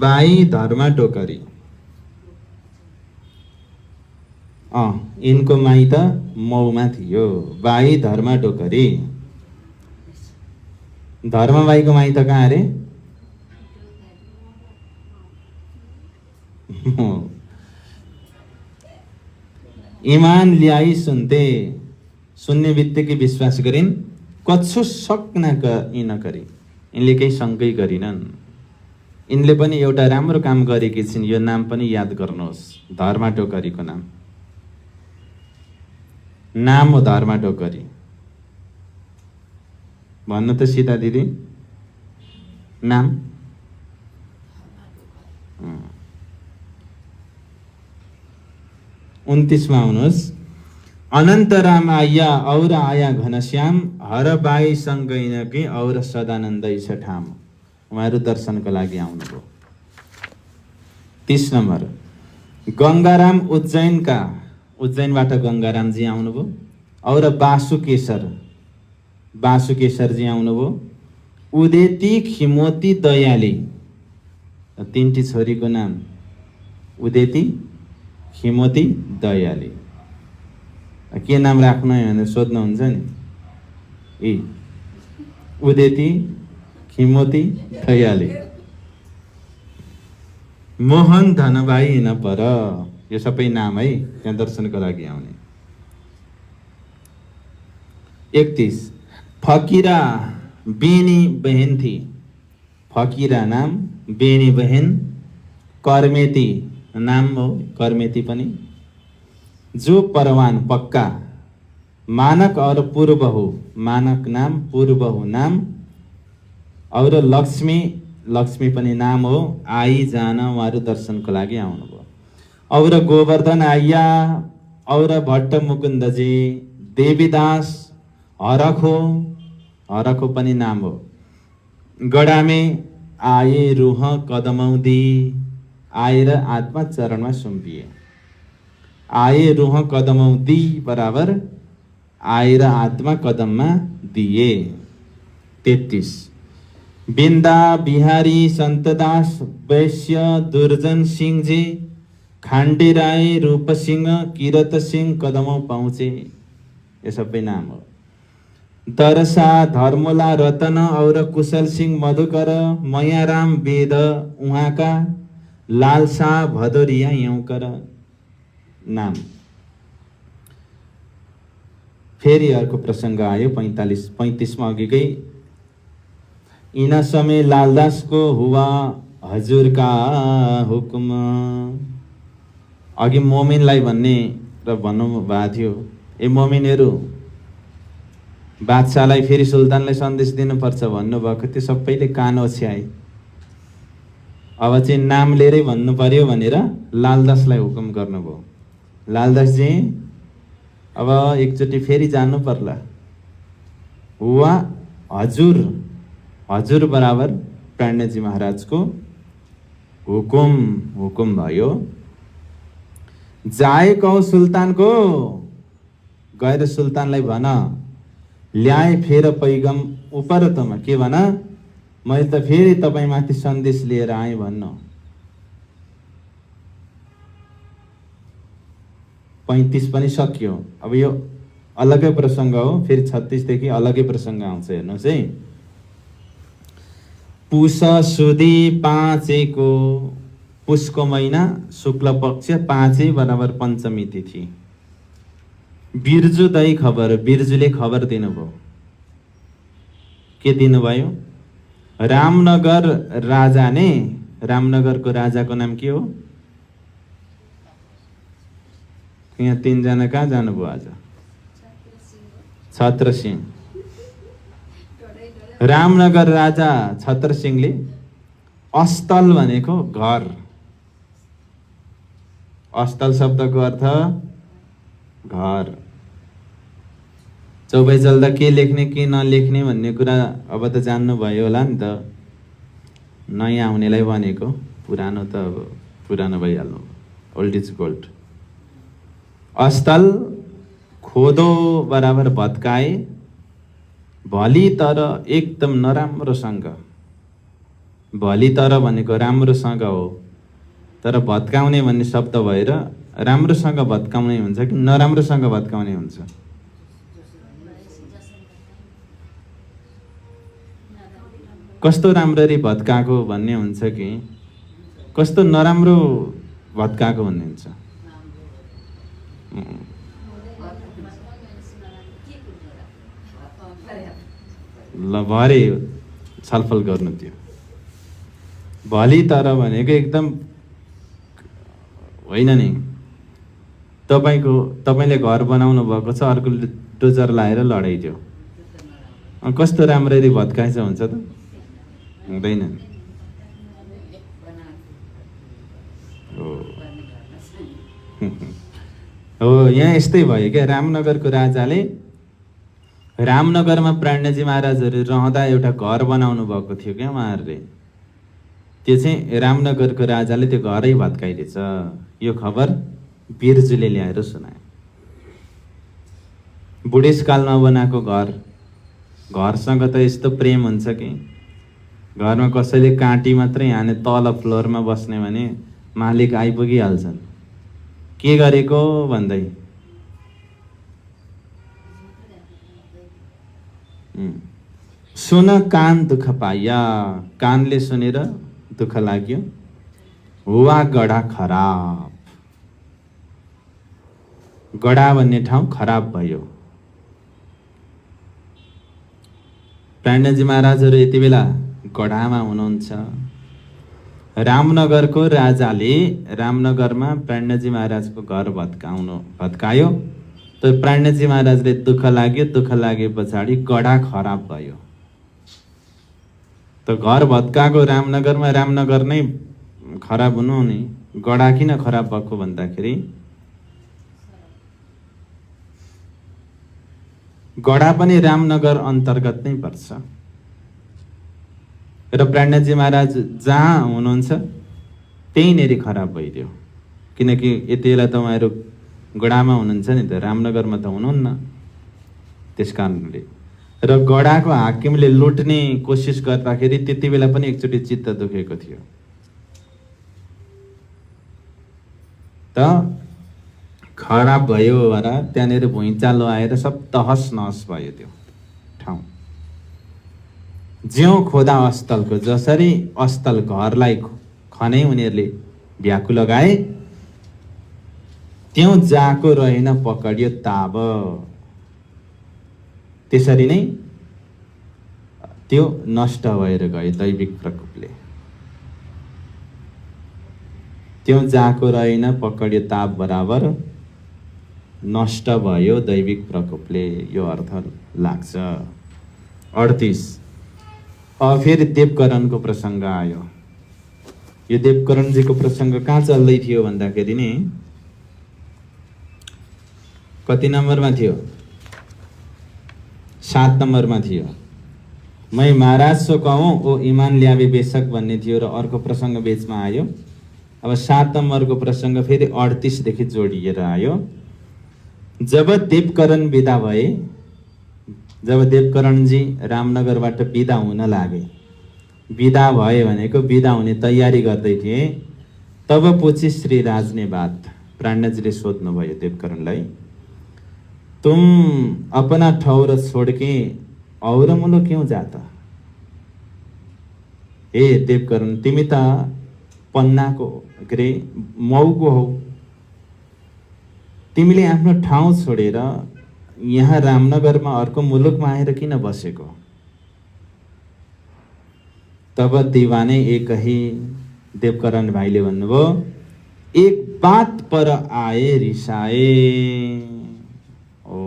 [SPEAKER 1] बाई धर्मा टोकरी। इनको माइत मऊमा थियो। बाई धर्मा टोकरी। धर्मबाईको माइत कहाँ अरे? ईमान ल्याई सुन्ते, सुन्ने बित्तिकै विश्वास गरिन्। कछु शक नगरी यिनले केही शङ्कै गरिनन्। यिनले पनि एउटा राम्रो काम गरेकी छिन्। यो नाम पनि याद गर्नुहोस्, धर्मा टोकरीको नाम। नाम हो धर्मा टोकरी। भन्नु त सीता दिदी नाम। 29 मा आउनुहोस्। अनन्त राम आया और आया घनश्याम हर बाई सँग गइन कि और सदानन्द छ ठाम। उहाँहरू दर्शनको लागि आउनुभयो। 30 नम्बर गङ्गाराम उज्जैनका, उज्जैनबाट गङ्गारामजी आउनुभयो। और बासुकेशर, बासुकेशरजी आउनुभयो। उदेती खिमोती दयाली, तीनटी छोरीको नाम उदेती खिमोती दयाली। के नाम राख्नु है भनेर सोध्नुहुन्छ नि। उदेती खिमोती दयाली। मोहन धनबाई न पर, यो सबै नाम है त्यहाँ दर्शनको लागि आउने। 31 फकीरा बेनी बहन थी। फकीरा नाम, बेनी बहन। कर्मेती नाम हो, कर्मेती पनि। जो परवान पक्का। मानक और पूर्वहु, मानक नाम, पूर्वहु नाम। और लक्ष्मी, लक्ष्मी पनि नाम हो। आई जान उहाँहरू दर्शनको लागि आउनुभयो। और गोवर्धन आइया और भट्ट मुकुन्दजी। देवीदास हरखो, हरखो पनि नाम हो। गडामे आए रूह कदमौदी। आएर आत्मा चरणमा सुम्पिए। आए रूह कदमौदी बराबर आएर आत्मा कदममा दिए। 33 बिन्दा बिहारी सन्तदास वैश्य दुर्जन सिंहजी। खाण्डे राय रूप सिंह किरत सिंह कदमौं पहुँचे। ये सबै नाम हो। दरसा धर्मोला रतन और कुशल सिंह मधुकर। मयाराम वेद उहाँका। लालसा भदोरिया यौकर नाम। फेरि अर्को प्रसङ्ग आयो 35 मा अघिकै। इना समय लालदास को हुआ हजुर का हुकुम। अघि मोमिनलाई भन्ने र भन्नु भएको थियो। ए मोमिनहरू, बादशाहलाई फेरि सुल्तानलाई सन्देश दिनुपर्छ भन्नुभएको थियो। सबैले कान ओछ्याए। अब चाहिँ नाम लिएरै भन्नु पर्यो भनेर लालदासलाई हुकुम गर्नुभयो। लालदासजी अब एकचोटि फेरि जानु पर्ला। हुआ हजुर, हजुर बराबर प्राणजी महाराजको हुकुम, हुकुम भयो। जाए कहो सुल्तानको, गएर सुल्तानलाई भन। ल्याए फेर पैगम उपरतमा, के भन? मैले त फेरि तपाईमाथि सन्देश लिएर आएँ भन्नु। 35 पनि सकियो। अब यो अलगै प्रसङ्ग हो। फेरि 36 देखि अलगै प्रसङ्ग आउँछ। हेर्नुहोस् है। पुष सुदी 5 को, पुषको महिना शुक्ल पक्ष 5 बराबर पञ्चमी तिथि। बिर्जु दही खबर, बिर्जुले खबर दिनुभयो। के दिनुभयो? रामनगर राजा ने, रामनगर को राजा को नाम के हो? यहाँ 3 जना कहाँ जानुभयो आज? छत्रसिंह। रामनगर राजा छत्रसिंहले अस्तल भनेको घर, अस्तल शब्दको अर्थ घर। चौपाई चल्दा के लेख्ने के नलेख्ने भन्ने कुरा अब त जान्नु भयो होला नि त। नयाँ आउनेलाई भनेको, पुरानो त अब पुरानो भइहाल्नु, ओल्ड इज गोल्ड। अस्तल खोदो बराबर भत्काए, भली तर एकदम नराम्रोसँग। भली तर भनेको राम्रोसँग हो, तर भत्काउने भन्ने शब्द भएर राम्रोसँग भत्काउने हुन्छ कि नराम्रोसँग भत्काउने हुन्छ? कस्तो राम्ररी भत्काएको भन्ने हुन्छ कि कस्तो नराम्रो भत्काएको भन्ने हुन्छ? ल भरे छलफल गर्नु थियो। भली तर भनेको एकदम होइन नि। तपाईँले घर बनाउनु भएको छ, अर्कोले डोजर लाएर लडाइदियो, कस्तो राम्ररी भत्काएछ हुन्छ त? हुँदैन। हो यहाँ यस्तै भयो क्या। रामनगरको राजाले, रामनगरमा प्राणजी महाराजहरू रहँदा एउटा घर बनाउनु भएको थियो क्या उहाँहरूले। त्यो चाहिँ रामनगरको राजाले त्यो घरै भत्काइदिएछ। यो खबर बिरजुले ल्याएर सुनाए। बुढेसकालमा बनाएको घर, घरसँग त यस्तो प्रेम हुन्छ कि घरमा कसैले काँटी मात्रै हाने तल फ्लोरमा बस्ने भने मालिक आइपुगिहाल्छन्, के गरेको भन्दै। सुन कान दुःख पाइया, कानले सुनेर दुःख लाग्यो। हुआ गढा खराब, गढा भन्ने ठाउँ खराब भयो। प्राणजी महाराजहरू यति बेला गढामा हुनुहुन्छ। रामनगरको राजाले रामनगरमा प्राणजी महाराजको घर भत्कायो। त प्राणजी महाराजले दुःख लाग्यो। दुःख लागे पछाडि गढा खराब भयो। त घर भत्काएको रामनगरमा, रामनगर नै खराब हुनु नि, गढा किन खराब भएको भन्दाखेरि गढा पनि रामनगर अन्तर्गत नै पर्छ। र प्राणजी महाराज जहाँ हुनुहुन्छ त्यहीँनेरि खराब भइदियो, किनकि यति बेला त उहाँहरू गढामा हुनुहुन्छ नि त, रामनगरमा त हुनुहुन्न। त्यस कारणले र गढाको हाकिमले लुट्ने कोसिस गर्दाखेरि त्यति बेला पनि एकचोटि चित्त दुखेको थियो। त खराब भयो भएर त्यहाँनिर भुइँचालो आएर सब तहस नहस भयो त्यो ठाउँ। ज्यों खोदा अस्तलको, जसरी अस्तल घरलाई खनै उनीहरूले भ्याकु लगाए, त्यों जाको रहेन पकड्यो ताब। त्यसरी नै त्यो नष्ट भएर गयो दैविक प्रकोपले। त्यों जाको रहेन पकड्यो ताब बराबर नष्ट भयो दैविक प्रकोपले, यो अर्थ लाग्छ। 38 अब फेरि देवकरणको प्रसङ्ग आयो। यो देवकरणजीको प्रसङ्ग कहाँ चल्दै थियो भन्दाखेरि नि कति नम्बरमा थियो? 7 नम्बरमा थियो। मै महाराज सो कहूँ ओ इमान ल्यावे बेशक भन्ने थियो र अर्को प्रसङ्ग बेचमा आयो। अब 7 नम्बरको प्रसङ्ग फेरि 38 देखि जोडिएर आयो। जब देवकरण विदा भए, जब देवकरणजी रामनगरबाट विदा हुन लागे, विदा भए भनेको विदा हुने तयारी गर्दै थिए, तब पूछी श्री राज ने बात। प्राणजीले सोध्नुभयो देवकरणलाई, तुम अपना ठौर छोड़ के और मुलो क्यों जाता? ए देवकरण, तिमी त पन्नाको के मौको हौ, तिमीले आफ्नो ठाउँ छोडेर यहाँ रामनगरमा अर्को मुलुकमा आएर किन बसेको? तब दिवाने एक ही देवकरण भाइले भन्नुभयो, एक बात पर आए रिसाए। ओ,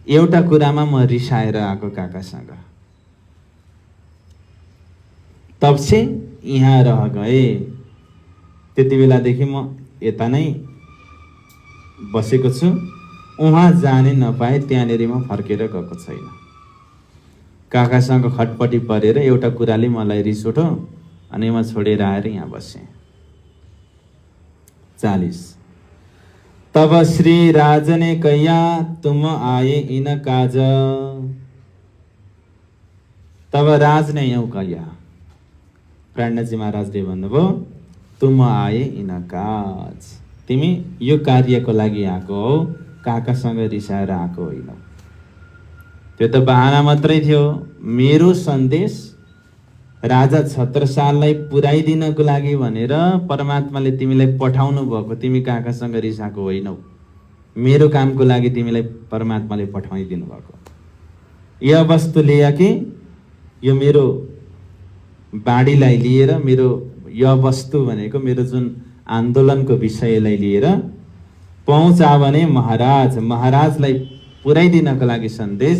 [SPEAKER 1] एउटा कुरामा म रिसाएर आएको काकासँग, तब से यहाँ रह गए। त्यति बेलादेखि म यता नै बसेको छु, उहाँ जाने नपाए त्यहाँनिर म फर्केर गएको छैन। काकासँग खटपटी परेर एउटा कुराले मलाई रिस उठ्यो अनि म छोडेर आएर यहाँ बसेँ। 40। तब श्री राज ने कहिया तुम आए इन काज। तब राज ने यूं कहिया, प्राणजी महाराजले भन्नुभयो, तुम आए इन काज, तिमी यो कार्यको लागि आएको हौ, काकासँग रिसाएर आएको होइन। त्यो त बहाना मात्रै थियो। मेरो सन्देश राजा छत्रसाललाई पुर्याइदिनको लागि भनेर परमात्माले तिमीलाई पठाउनु भएको, तिमी काकासँग रिसाएको होइनौ। मेरो कामको लागि तिमीलाई परमात्माले पठाइदिनु भएको। यो वस्तु लिया कि यो मेरो बाढीलाई लिएर, मेरो यो वस्तु भनेको मेरो जुन आन्दोलनको विषयलाई लिएर पहुँचा भने महाराजलाई पुर्याइदिनको लागि सन्देश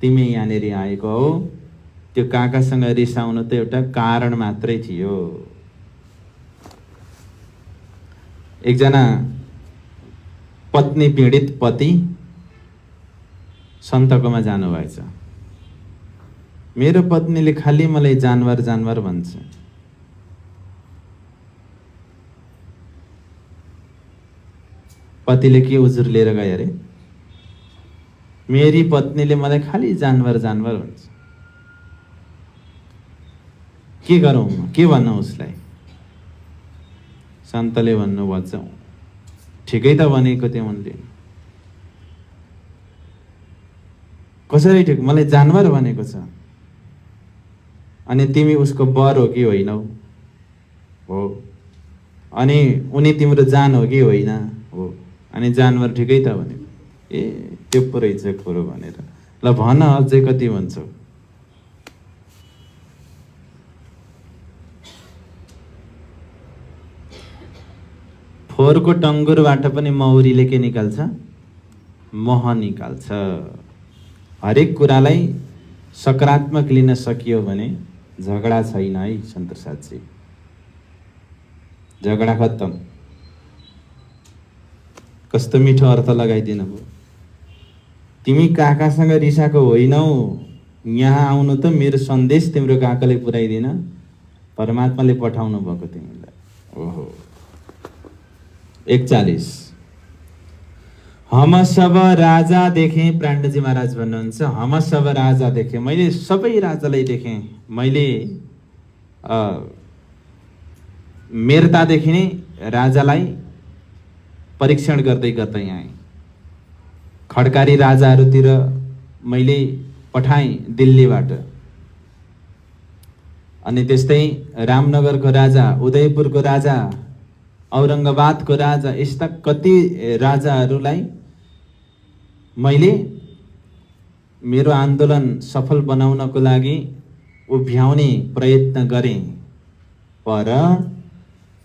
[SPEAKER 1] तिमी यहाँनिर आएको हौ। त्यो काकासँग रिसाउनु त एउटा कारण मात्रै थियो। एकजना पत्नी पीडित पति सन्तकोमा जानुभएछ। मेरो पत्नीले खालि मलाई जानवर जानवर भन्छ। पतिले के उजुर लिएर गए अरे? मेरी पत्नीले मलाई खालि जानवर जानवर भन्छ। के गरौँ, के भन्नु उसलाई? सन्तले भन्नुभन्छ, ठिकै त भनेको थियो उनले। कसरी ठिक? मलाई जानवर भनेको छ। अनि तिमी उसको बर हो कि होइनौ? हो। अनि उनी तिम्रो जान हो कि होइन? हो। अनि जानवर ठिकै त भनेको। ए, त्यो पो रहेछ कुरो भनेर। ल भन, अझै कति भन्छौ? फोहोरको टङ्गुरबाट पनि मौरीले के निकाल्छ? मह निकाल्छ। हरेक कुरालाई सकारात्मक लिन सकियो भने झगडा छैन है सन्त साथी। झगडा खत्तम। कस्तो मिठो अर्थ लगाइदिनु भयो। तिमी काकासँग रिसाएको होइनौ, यहाँ आउनु त मेरो सन्देश तिम्रो काकाले पुर्याइदिन परमात्माले पठाउनु भएको तिमीलाई। ओहो। 41। हम सब राजा देखेँ, प्राणजी महाराज भन्नुहुन्छ, हम सब राजा देखेँ, मैले सबै राजालाई देखेँ। मैले मेरतादेखि नै राजालाई परीक्षण गर्दै गर्दै आएँ। खड्कारी राजाहरूतिर मैले पठाएँ दिल्लीबाट। अनि त्यस्तै रामनगरको राजा, उदयपुरको राजा, औरङ्गाबादको राजा, यस्ता कति राजाहरूलाई मैले मेरो आन्दोलन सफल बनाउनको लागि उभ्याउने प्रयत्न गरेँ। पर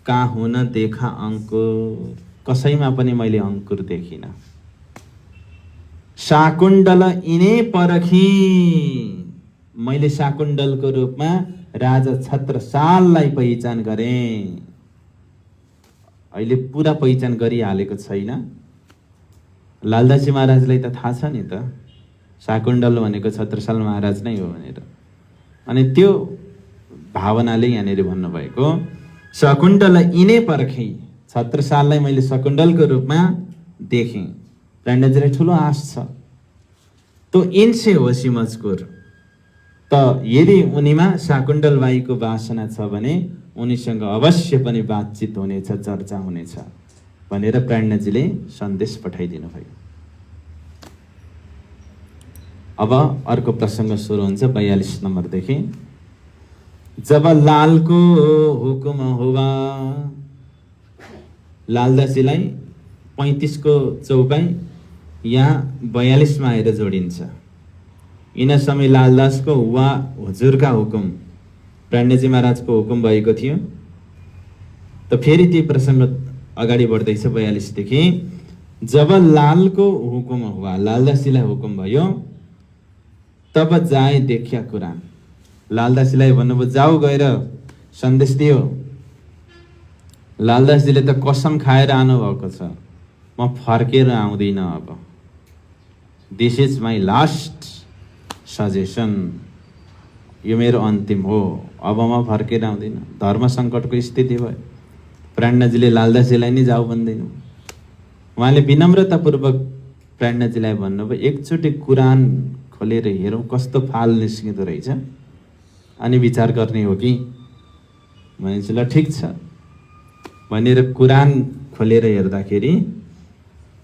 [SPEAKER 1] कहाँ हुन देखा अंकुर, कसैमा पनि मैले अंकुर देखिनँ। शाकुण्डल यिनै परखी, मैले शाकुण्डलको रूपमा राजा छत्रसाललाई पहिचान गरेँ। अहिले पुरा पहिचान गरिहालेको छैन। लालदासी महाराजलाई त थाहा छ नि त, शाकुण्डल भनेको छत्रसाल महाराज नै हो भनेर। अनि त्यो भावनाले यहाँनिर भन्नुभएको, शकुण्डल यिनै परखी, छत्रसाललाई मैले शकुण्डलको रूपमा देखेँ। प्राणजीलाई ठुलो आश छ, तो इनसे होसी मजकुर, त यदि उनीमा शाकुण्डल बाईको वासना छ भने उनीसँग अवश्य पनि बातचित हुनेछ, चर्चा हुनेछ भनेर प्राणजीले सन्देश पठाइदिनु भयो। अब अर्को प्रसङ्ग सुरु हुन्छ 42 नम्बरदेखि। जब लालको हुकुम हुआ, लालदासीलाई 35 को चौपाई यहाँ 42 मा आएर जोडिन्छ। इन समय लालदासको हुआ, हुजुरका हुकुम, प्राणजी महाराजको हुकुम भएको थियो। त फेरि ती प्रसङ्ग अगाडि बढ्दैछ 42 देखि। जब लालको हुकुम हुआ, लालदासीलाई हुकुम भयो, तब जाए देखिया कुरान। लालदासीलाई भन्नुभयो जाऊ गएर सन्देश दियो। लालदासजीले त कसम खाएर आउनुभएको छ, म फर्केर आउँदिनँ अब, this is my last suggestion, यो मेरो अन्तिम हो, अब म फर्केर आउँदिनँ। धर्म सङ्कटको स्थिति भयो। प्राणनाथजीले लालदासजीलाई नै जाऊ भन्दैन, उहाँले विनम्रतापूर्वक प्राणनाथजीलाई भन्नुभयो एकचोटि कुरान खोलेर हेरौँ कस्तो फाल निस्किँदो रहेछ, अनि विचार गर्ने हो कि भनेपछि ल ठिक छ भनेर कुरान खोलेर हेर्दाखेरि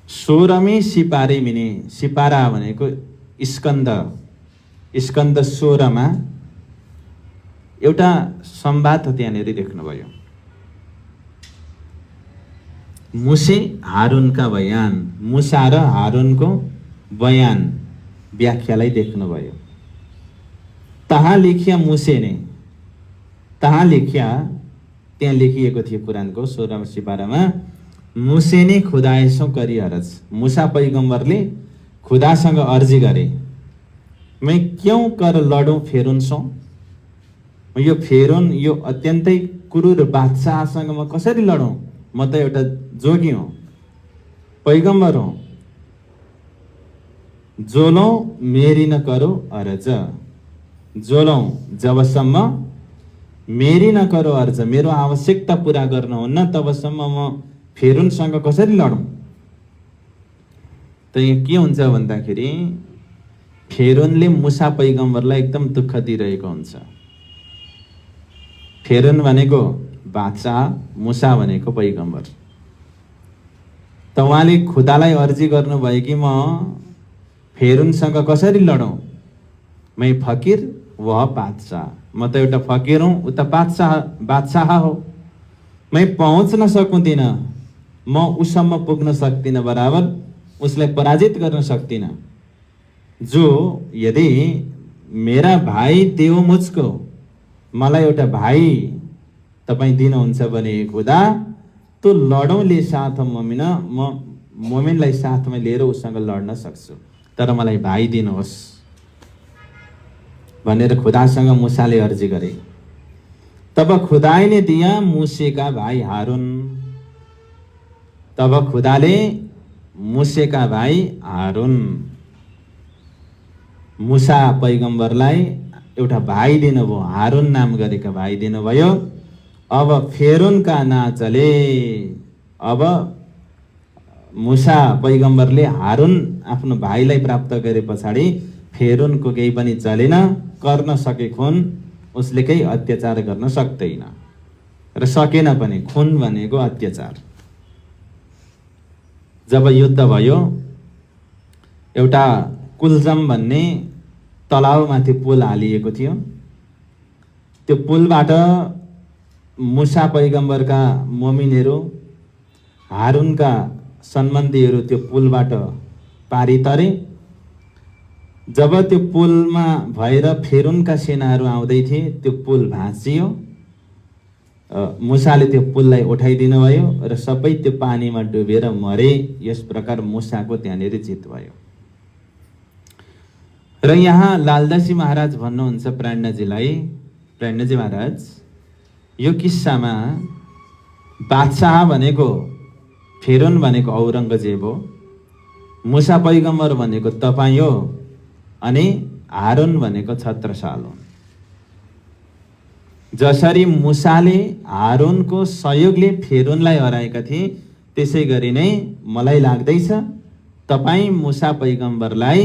[SPEAKER 1] 16मै सिपारे मिने, सिपारा भनेको स्कन्द, स्कन्द 16मा एउटा संवाद त्यहाँनिर देख्नुभयो। मुसे हारुनका बयान, मुसा र हारुनको बयान व्याख्यालाई देख्नुभयो। तहाँ लेखिया मुसे ने, तहाँ लेखिया, त्यहाँ लेखिएको थियो कुरानको 16 सिपारामा, मुसे ने खुदाएसो करी अरज, मुसा पैगम्बरले खुदासँग अर्जी गरे, मैं क्यों कर लडौँ फेरुनसो, यो फेरुन, यो अत्यन्तै क्रूर बादशाहसँग म कसरी लडौँ, म त एउटा जोगी हुँ, पैगम्बर हुँ। जोलौँ मेरी न करो अर्ज, जोलौँ जबसम्म मेरी न करो अर्ज, मेरो आवश्यकता पुरा गर्नुहुन्न तबसम्म म फेरुनसँग कसरी लडौँ। त यहाँ के हुन्छ भन्दाखेरि फेरुनले मुसा पैगम्बरलाई एकदम दुःख दिइरहेको हुन्छ। फेरुन भनेको बादशाह, मुसा भनेको पैगम्बर। त उहाँले खुदालाई अर्जी गर्नुभयो कि म फेरुनसँग कसरी लडौँ, मै फकीर वह बादशाह, म त एउटा फकीर हुँ, उता बादशाह हो, मै पहुँच्न सक्दिनँ, म उसम्म पुग्न सक्दिनँ, बराबर उसलाई पराजित गर्न सक्दिनँ। जो यदि मेरा भाइ देव मुझको, मलाई एउटा भाइ तपाईँ दिनुहुन्छ भने खुदा, तो लडौँले साथ मोमिन, म मोमिनलाई साथमा लिएर उसँग लड्न सक्छु, तर मलाई भाइ दिनुहोस् भनेर खुदासँग मुसाले अर्जी गरे। तब खुदाई ने दिया मूसे का भाई हारून, तब खुदाले मूसे का भाइ हारून, मुसा पैगम्बरलाई एउटा भाइ दिनुभयो, हारून नाम गरेका भाइ दिनुभयो। अब फेरुनका ना चले, अब मुसा पैगम्बरले हारून आफ्नो भाइलाई प्राप्त गरे पछाडि फेरुनको केही पनि चलेन, गर्न सके खुन उसले केही अत्याचार गर्न सक्दैन र सकेन पनि। खुन भनेको अत्याचार। जब युद्ध भयो, एउटा कुलजम भन्ने तलाउमाथि पुल हालिएको थियो। त्यो पुलबाट मुसा पैगम्बरका मोमिनहरू, हारूनका सम्बन्धीहरू त्यो पुलबाट पारी तरे। जब त्यो पुलमा भएर फेरुनका सेनाहरू आउँदै थिए, त्यो पुल भाँचियो। मुसाले त्यो पुललाई उठाइदिनु भयो र सबै त्यो पानीमा डुबेर मरे। यस प्रकार मुसाको त्यहाँनिर जित भयो। र यहाँ लालदासी महाराज भन्नुहुन्छ प्राणनाथजीलाई, प्राणनाथजी महाराज, यो किस्सामा बादशाह भनेको फेरुन भनेको औरङ्गजेब हो, मुसा पैगम्बर भनेको तपाईँ हो, अनि हारून भनेको छत्रसाल हो। जसरी मुसाले हारूनको सहयोगले फेरुनलाई हराएका थिए, त्यसै गरी नै मलाई लाग्दैछ तपाईँ मुसा पैगम्बरलाई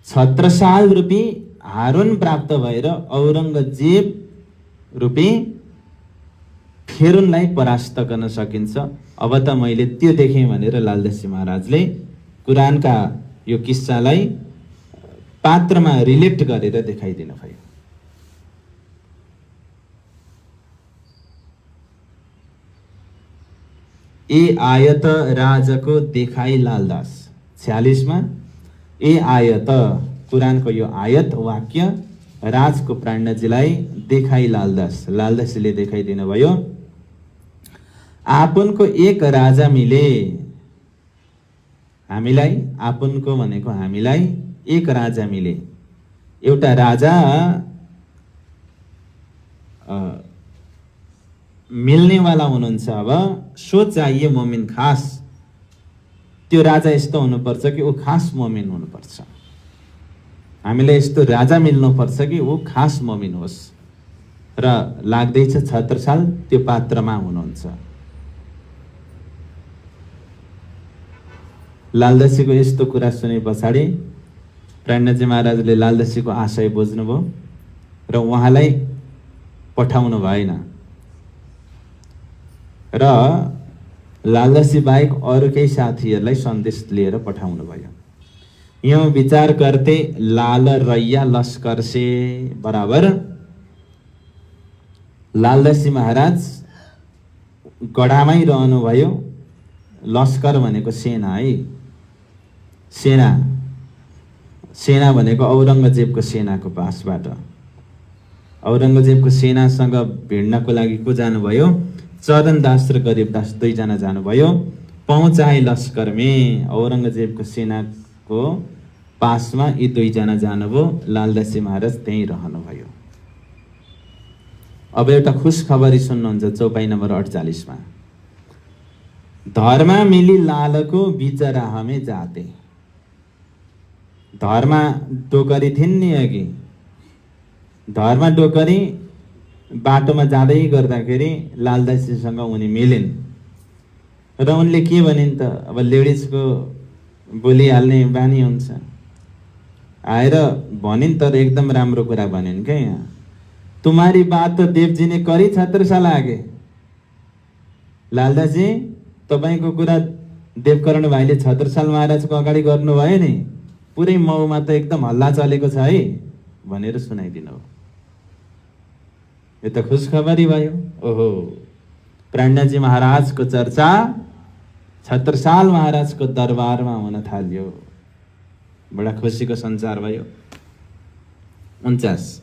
[SPEAKER 1] छत्रसाल रूपी हारून प्राप्त भएर औरङ्गजेब रूपी फेरुनलाई परास्त गर्न सकिन्छ। अब त मैले त्यो देखेँ भनेर लालदासी महाराजले कुरानका यो किस्सालाई पात्रमा रिलेट गरेर देखाइदिनु भयो। ए आयत राजको देखाई लालदास 46 मा, ए आयत कुरानको यो आयत वाक्य राजको प्राणजीलाई देखाई लालदासजीले देखाइदिनु भयो। आपनको एक राजा मिले, हामीलाई आपनको भनेको हामीलाई एक राजा मिले। एउटा राजा मिल्नेवाला हुनुहुन्छ। अब सो चाहिए मोमिन खास। त्यो राजा यस्तो हुनुपर्छ कि ऊ खास मोमिन हुनुपर्छ। हामीलाई यस्तो राजा मिल्नुपर्छ कि ऊ खास मोमिन होस्। र लाग्दैछ छत्रसाल त्यो पात्रमा हुनुहुन्छ। लालदासीको यस्तो कुरा सुने पछाडि प्राणजी महाराजले लालदासीको आशय बुझ्नुभयो र उहाँलाई पठाउनु भएन र लालदासी बाहेक अरू केही साथीहरूलाई सन्देश लिएर पठाउनु भयो। यो विचार गर्दै लाल रैया लस्कर से बराबर लालदासी महाराज गढामै रहनुभयो। लस्कर भनेको सेना है, सेना भनेको औरङ्गजेबको सेनाको पासबाट। औरङ्गजेबको सेनासँग भिड्नको लागि को जानुभयो? चरणदास र गरिबदास दुईजना जानुभयो। पहुँचाए लस्करमे, औरङ्गजेबको सेनाको पासमा यी दुईजना जानुभयो। लालदासी महाराज त्यहीँ रहनुभयो। अब एउटा खुश खबरी सुन्नुहुन्छ चौपाई नम्बर 48 मा। धर्मा मिली लालको बीच राहमे जाते। धर्मा डोकरी थिइन् नि अघि। धर्मा डोकरी बाटोमा जाँदै गर्दाखेरि लालदासीसँग उनी मिलिन् र उनले के भनिन् त? अब लेडिजको बोलिहाल्ने बानी हुन्छ। आएर भनिन्, तर एकदम राम्रो कुरा भनिन् क्या। यहाँ तुम्हारी बात तो देवजी ने करी छत्रसाल आगे। लालदासी तपाईको कुरा देवकर्ण भाइले छत्रसाल महाराजको अगाडि गर्नुभयो नि, पुरै मौमा त एकदम हल्ला चलेको छ है भनेर सुनाइदिनु हो। यो त खुशखबरी भयो। ओहो, प्राणजी महाराजको चर्चा छत्रसाल महाराजको दरबारमा हुन थाल्यो। बडा खुसीको संचार भयो। 49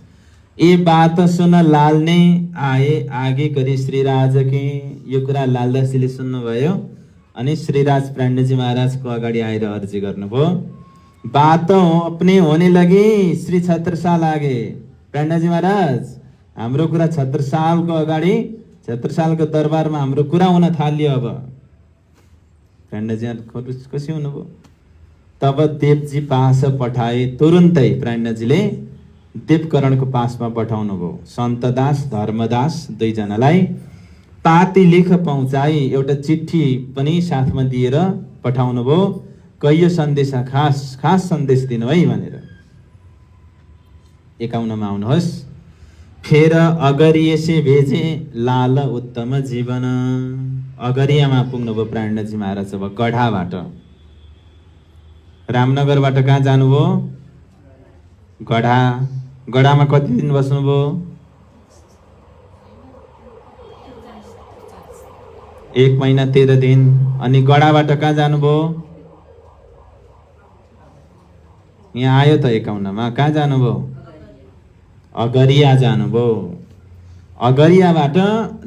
[SPEAKER 1] ये बात सुन लाल ने आए आगे करी श्रीराज के। यो कुरा लालदासीले सुन्नुभयो अनि श्रीराज प्राणजी महाराजको अगाडि आएर अर्जी गर्नुभयो। बात अपने होने लगी श्री छत्रसाल आगे। प्राणजी महाराज, हाम्रो कुरा छत्रसालको अगाडि, छत्रसालको दरबारमा हाम्रो कुरा हुन थाल्यो। अब प्राणजी खुसी हुनुभयो। तब देवजी पास पठाए। तुरुन्तै प्राणजीले देवकरणको पासमा पठाउनु भयो। सन्तदास धर्मदास दुईजनालाई पाती लेख पहुँचाई। एउटा चिठी पनि साथमा दिएर पठाउनु भयो। कैयो सन्देश खास सन्देश दिनु है भनेर। 51 मा आउनुहोस्। फेर अगरिये से भेजे लाल उत्तम जीवन। अगरियामा पुग्नुभयो प्राणजी महाराज। अब गढाबाट, रामनगरबाट कहाँ जानुभयो? गढामा कति दिन बस्नुभयो? 1 महिना 13 दिन। अनि गढाबाट कहाँ जानुभयो? यहाँ आयो त 51 मा। कहाँ जानुभयो? अगरिया जानुभयो। अगरियाबाट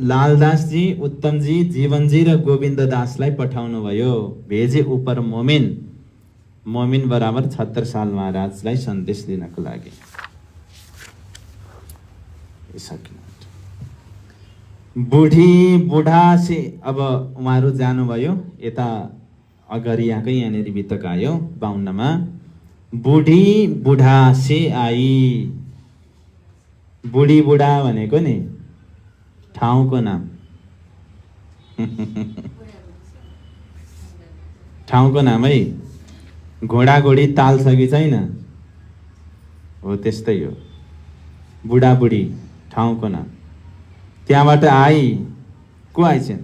[SPEAKER 1] लालदासजी, उत्तमजी, जीवनजी र गोविन्ददासलाई पठाउनु भयो। भेजे उपर मोमिन बराबर छत्रसाल महाराजलाई सन्देश दिनको लागि। बुढी बुढा से अब उहाँहरू जानुभयो। यता अगरियाकै यहाँनिर बितक आयो 52 मा। बुढी बुढा से आई। बुढी बुढा भनेको नि ठाउँको नाम। ठाउँको नाम है। घोडाघोडी ताल छ कि छैन? हो त्यस्तै हो। बुढाबुढी ठाउँको नाम। त्यहाँबाट आई। को आइछन्?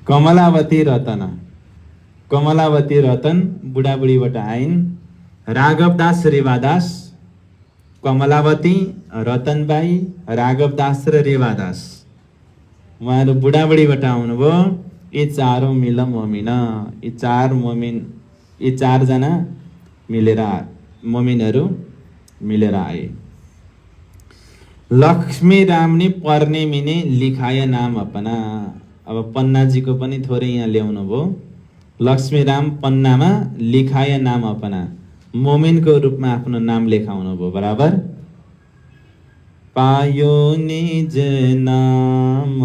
[SPEAKER 1] कमलावती रतन। कमलावती रतन बुढाबुढीबाट आइन्। राघवदास रेवादास, कमलावती, रतनबाई, राघवदास र रेवादास, उहाँहरू बुढाबुढीबाट आउनुभयो। यी चारौँ मिल मोमिन। यी चारजना मिलेर मोमिनहरू मिलेर आए। लक्ष्मी राम ने पढ़ने मिने लिखाया नाम अपना। अब पन्नाजीको पनि थोरै यहाँ ल्याउनु भयो। लक्ष्मी राम पन्नामा लिखाया नाम अपना, मोमिनको रूपमा आफ्नो नाम लेखाउनु भयो। बराबर पायो निज नाम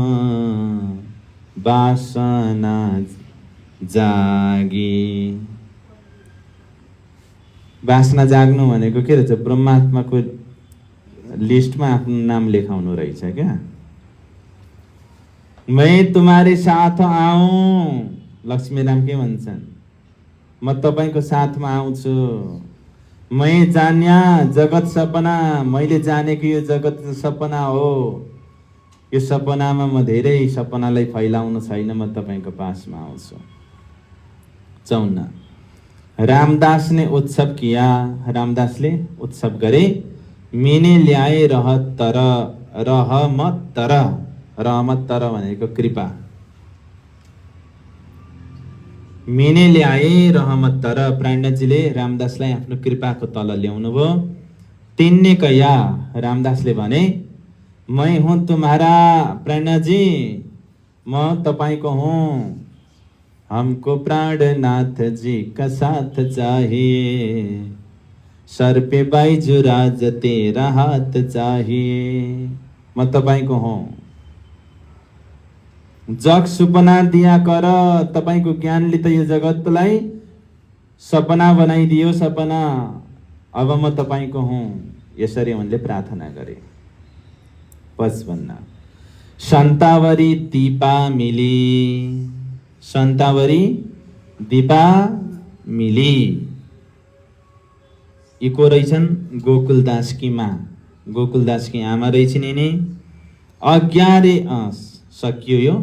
[SPEAKER 1] वासना जागी। वासना जाग्नु भनेको के रहेछ? ब्रह्मात्माको लिस्टमा आफ्नो नाम लेखाउनु रहेछ क्या। मैं तुम्हारे साथ आऊं, लक्ष्मीराम के भन्छन्? म तपाईको साथमा आउँछु। मैं जान्या जगत सपना, मैले जानेको यो जगत सपना हो। यो सपनामा म धेरै सपनालाई फैलाउनु छैन, म तपाईको पासमा आउँछु। 54 रामदास ने उत्सव किया। रामदासले उत्सव गरे। मिने ल्याए रहमत तर भनेको कृपा। मिने ल्याए रहमत तर, प्राणजीले रामदासलाई आफ्नो कृपाको तल ल्याउनु भयो। तिनले कया, रामदासले भने मैं हूँ तुम्हारा प्राणजी, म तपाईको हूँ। हमको प्राणनाथ जी का साथ चाहिए, सर पे बाइजू राज तेरा हाथ चाहिए। म तपाईको हूँ। जग सुपना दिया कर, तपाईको ज्ञानले त यो जगतलाई सपना बनाइदियो। सपना अब म तपाईको हुँ, यसरी उनले प्रार्थना गरे। 55 सन्तावरी दीपा मिली। सन्तावरी दीपा मिली। यी को रहेछन्? गोकुलदासकी माँ, गोकुलदासकी आमा रहेछन् यिनी। अज्ञारे सकियो यो।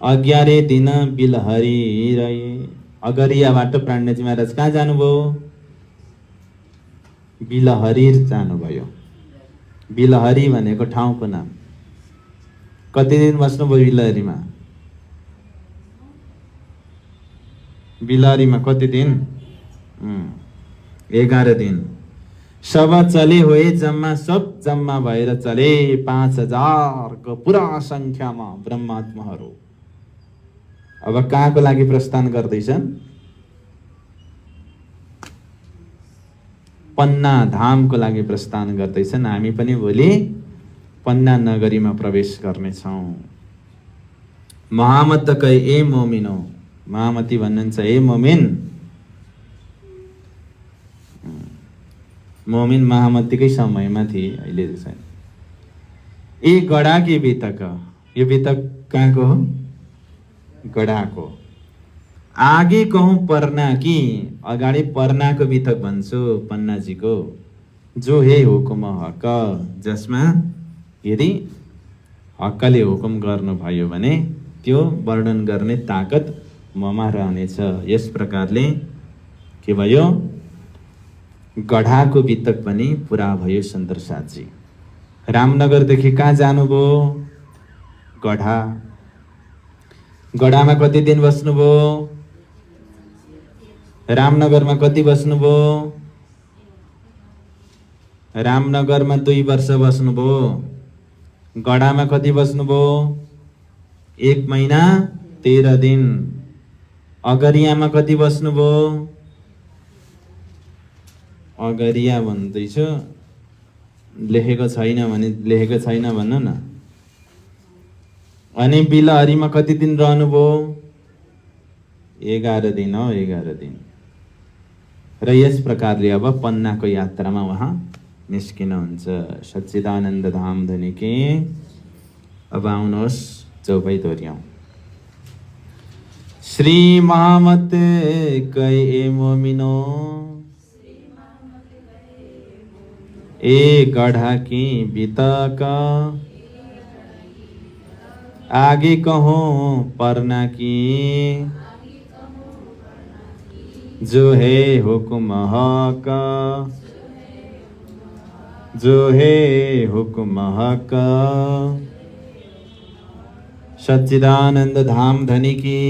[SPEAKER 1] अज्ञारे दिन बिलहरी रहे। अगरियाबाट प्राणजी महाराज कहाँ जानुभयो? बिलहरी जानुभयो। बिलहरी भनेको ठाउँको नाम। कति दिन बस्नुभयो बिलहरीमा? बिलहरीमा कति दिन? 11 दिन। सब चले हुए जम्मा, सब जम्मा भएर चले 5000 को पुरा संख्यामा ब्रह्मात्माहरू। अब कहाँको लागि प्रस्थान गर्दैछन्? पन्ना धामको लागि प्रस्थान गर्दैछन्। हामी पनि भोलि पन्ना नगरीमा प्रवेश गर्नेछौँ। महामत कहे ए मोमिनो, महामती भन्नुहुन्छ ए मोमिन। मोमिन महामतीकै समयमा थिए, अहिले छैन। ए गडाकी बितक, यो बितक कहाँको हो? गडाको। आगे कहूँ पर्ना की, अगाडि पर्नाको बितक भन्छु पन्नाजीको। जो हे हुकुम हक, जसमा यदि हकले हुकुम गर्नुभयो भने त्यो वर्णन गर्ने ताकत ममा रहनेछ। यस प्रकारले के भयो? गढाको बितक पनि पुरा भयो। सुन्दर साथजी रामनगरदेखि कहाँ जानुभयो? गढा। गढामा कति दिन बस्नुभयो? रामनगरमा कति बस्नुभयो? रामनगरमा 2 वर्ष बस्नुभयो। गढामा कति बस्नुभयो? 1 महिना 13 दिन। अगरियामा कति बस्नुभयो? अगरिया भन्दैछु, लेखेको छैन भने लेखेको छैन भन्नु न। अनि बिलहरीमा कति दिन रहनुभयो? 11 दिन हो, 11 दिन। र यस प्रकारले अब पन्नाको यात्रामा उहाँ निस्किनुहुन्छ। सच्चिदानन्द धाम धनिके। अब आउनुहोस् चौपाई दोहोऱ्याउँ। श्री महामत कहे मोमिनो, ए गढ़ा की बितक, आगे कहूँ परना की, जो है हुकुम हक, जो है हुकुम हक। सच्चिदानंद धाम धनी की।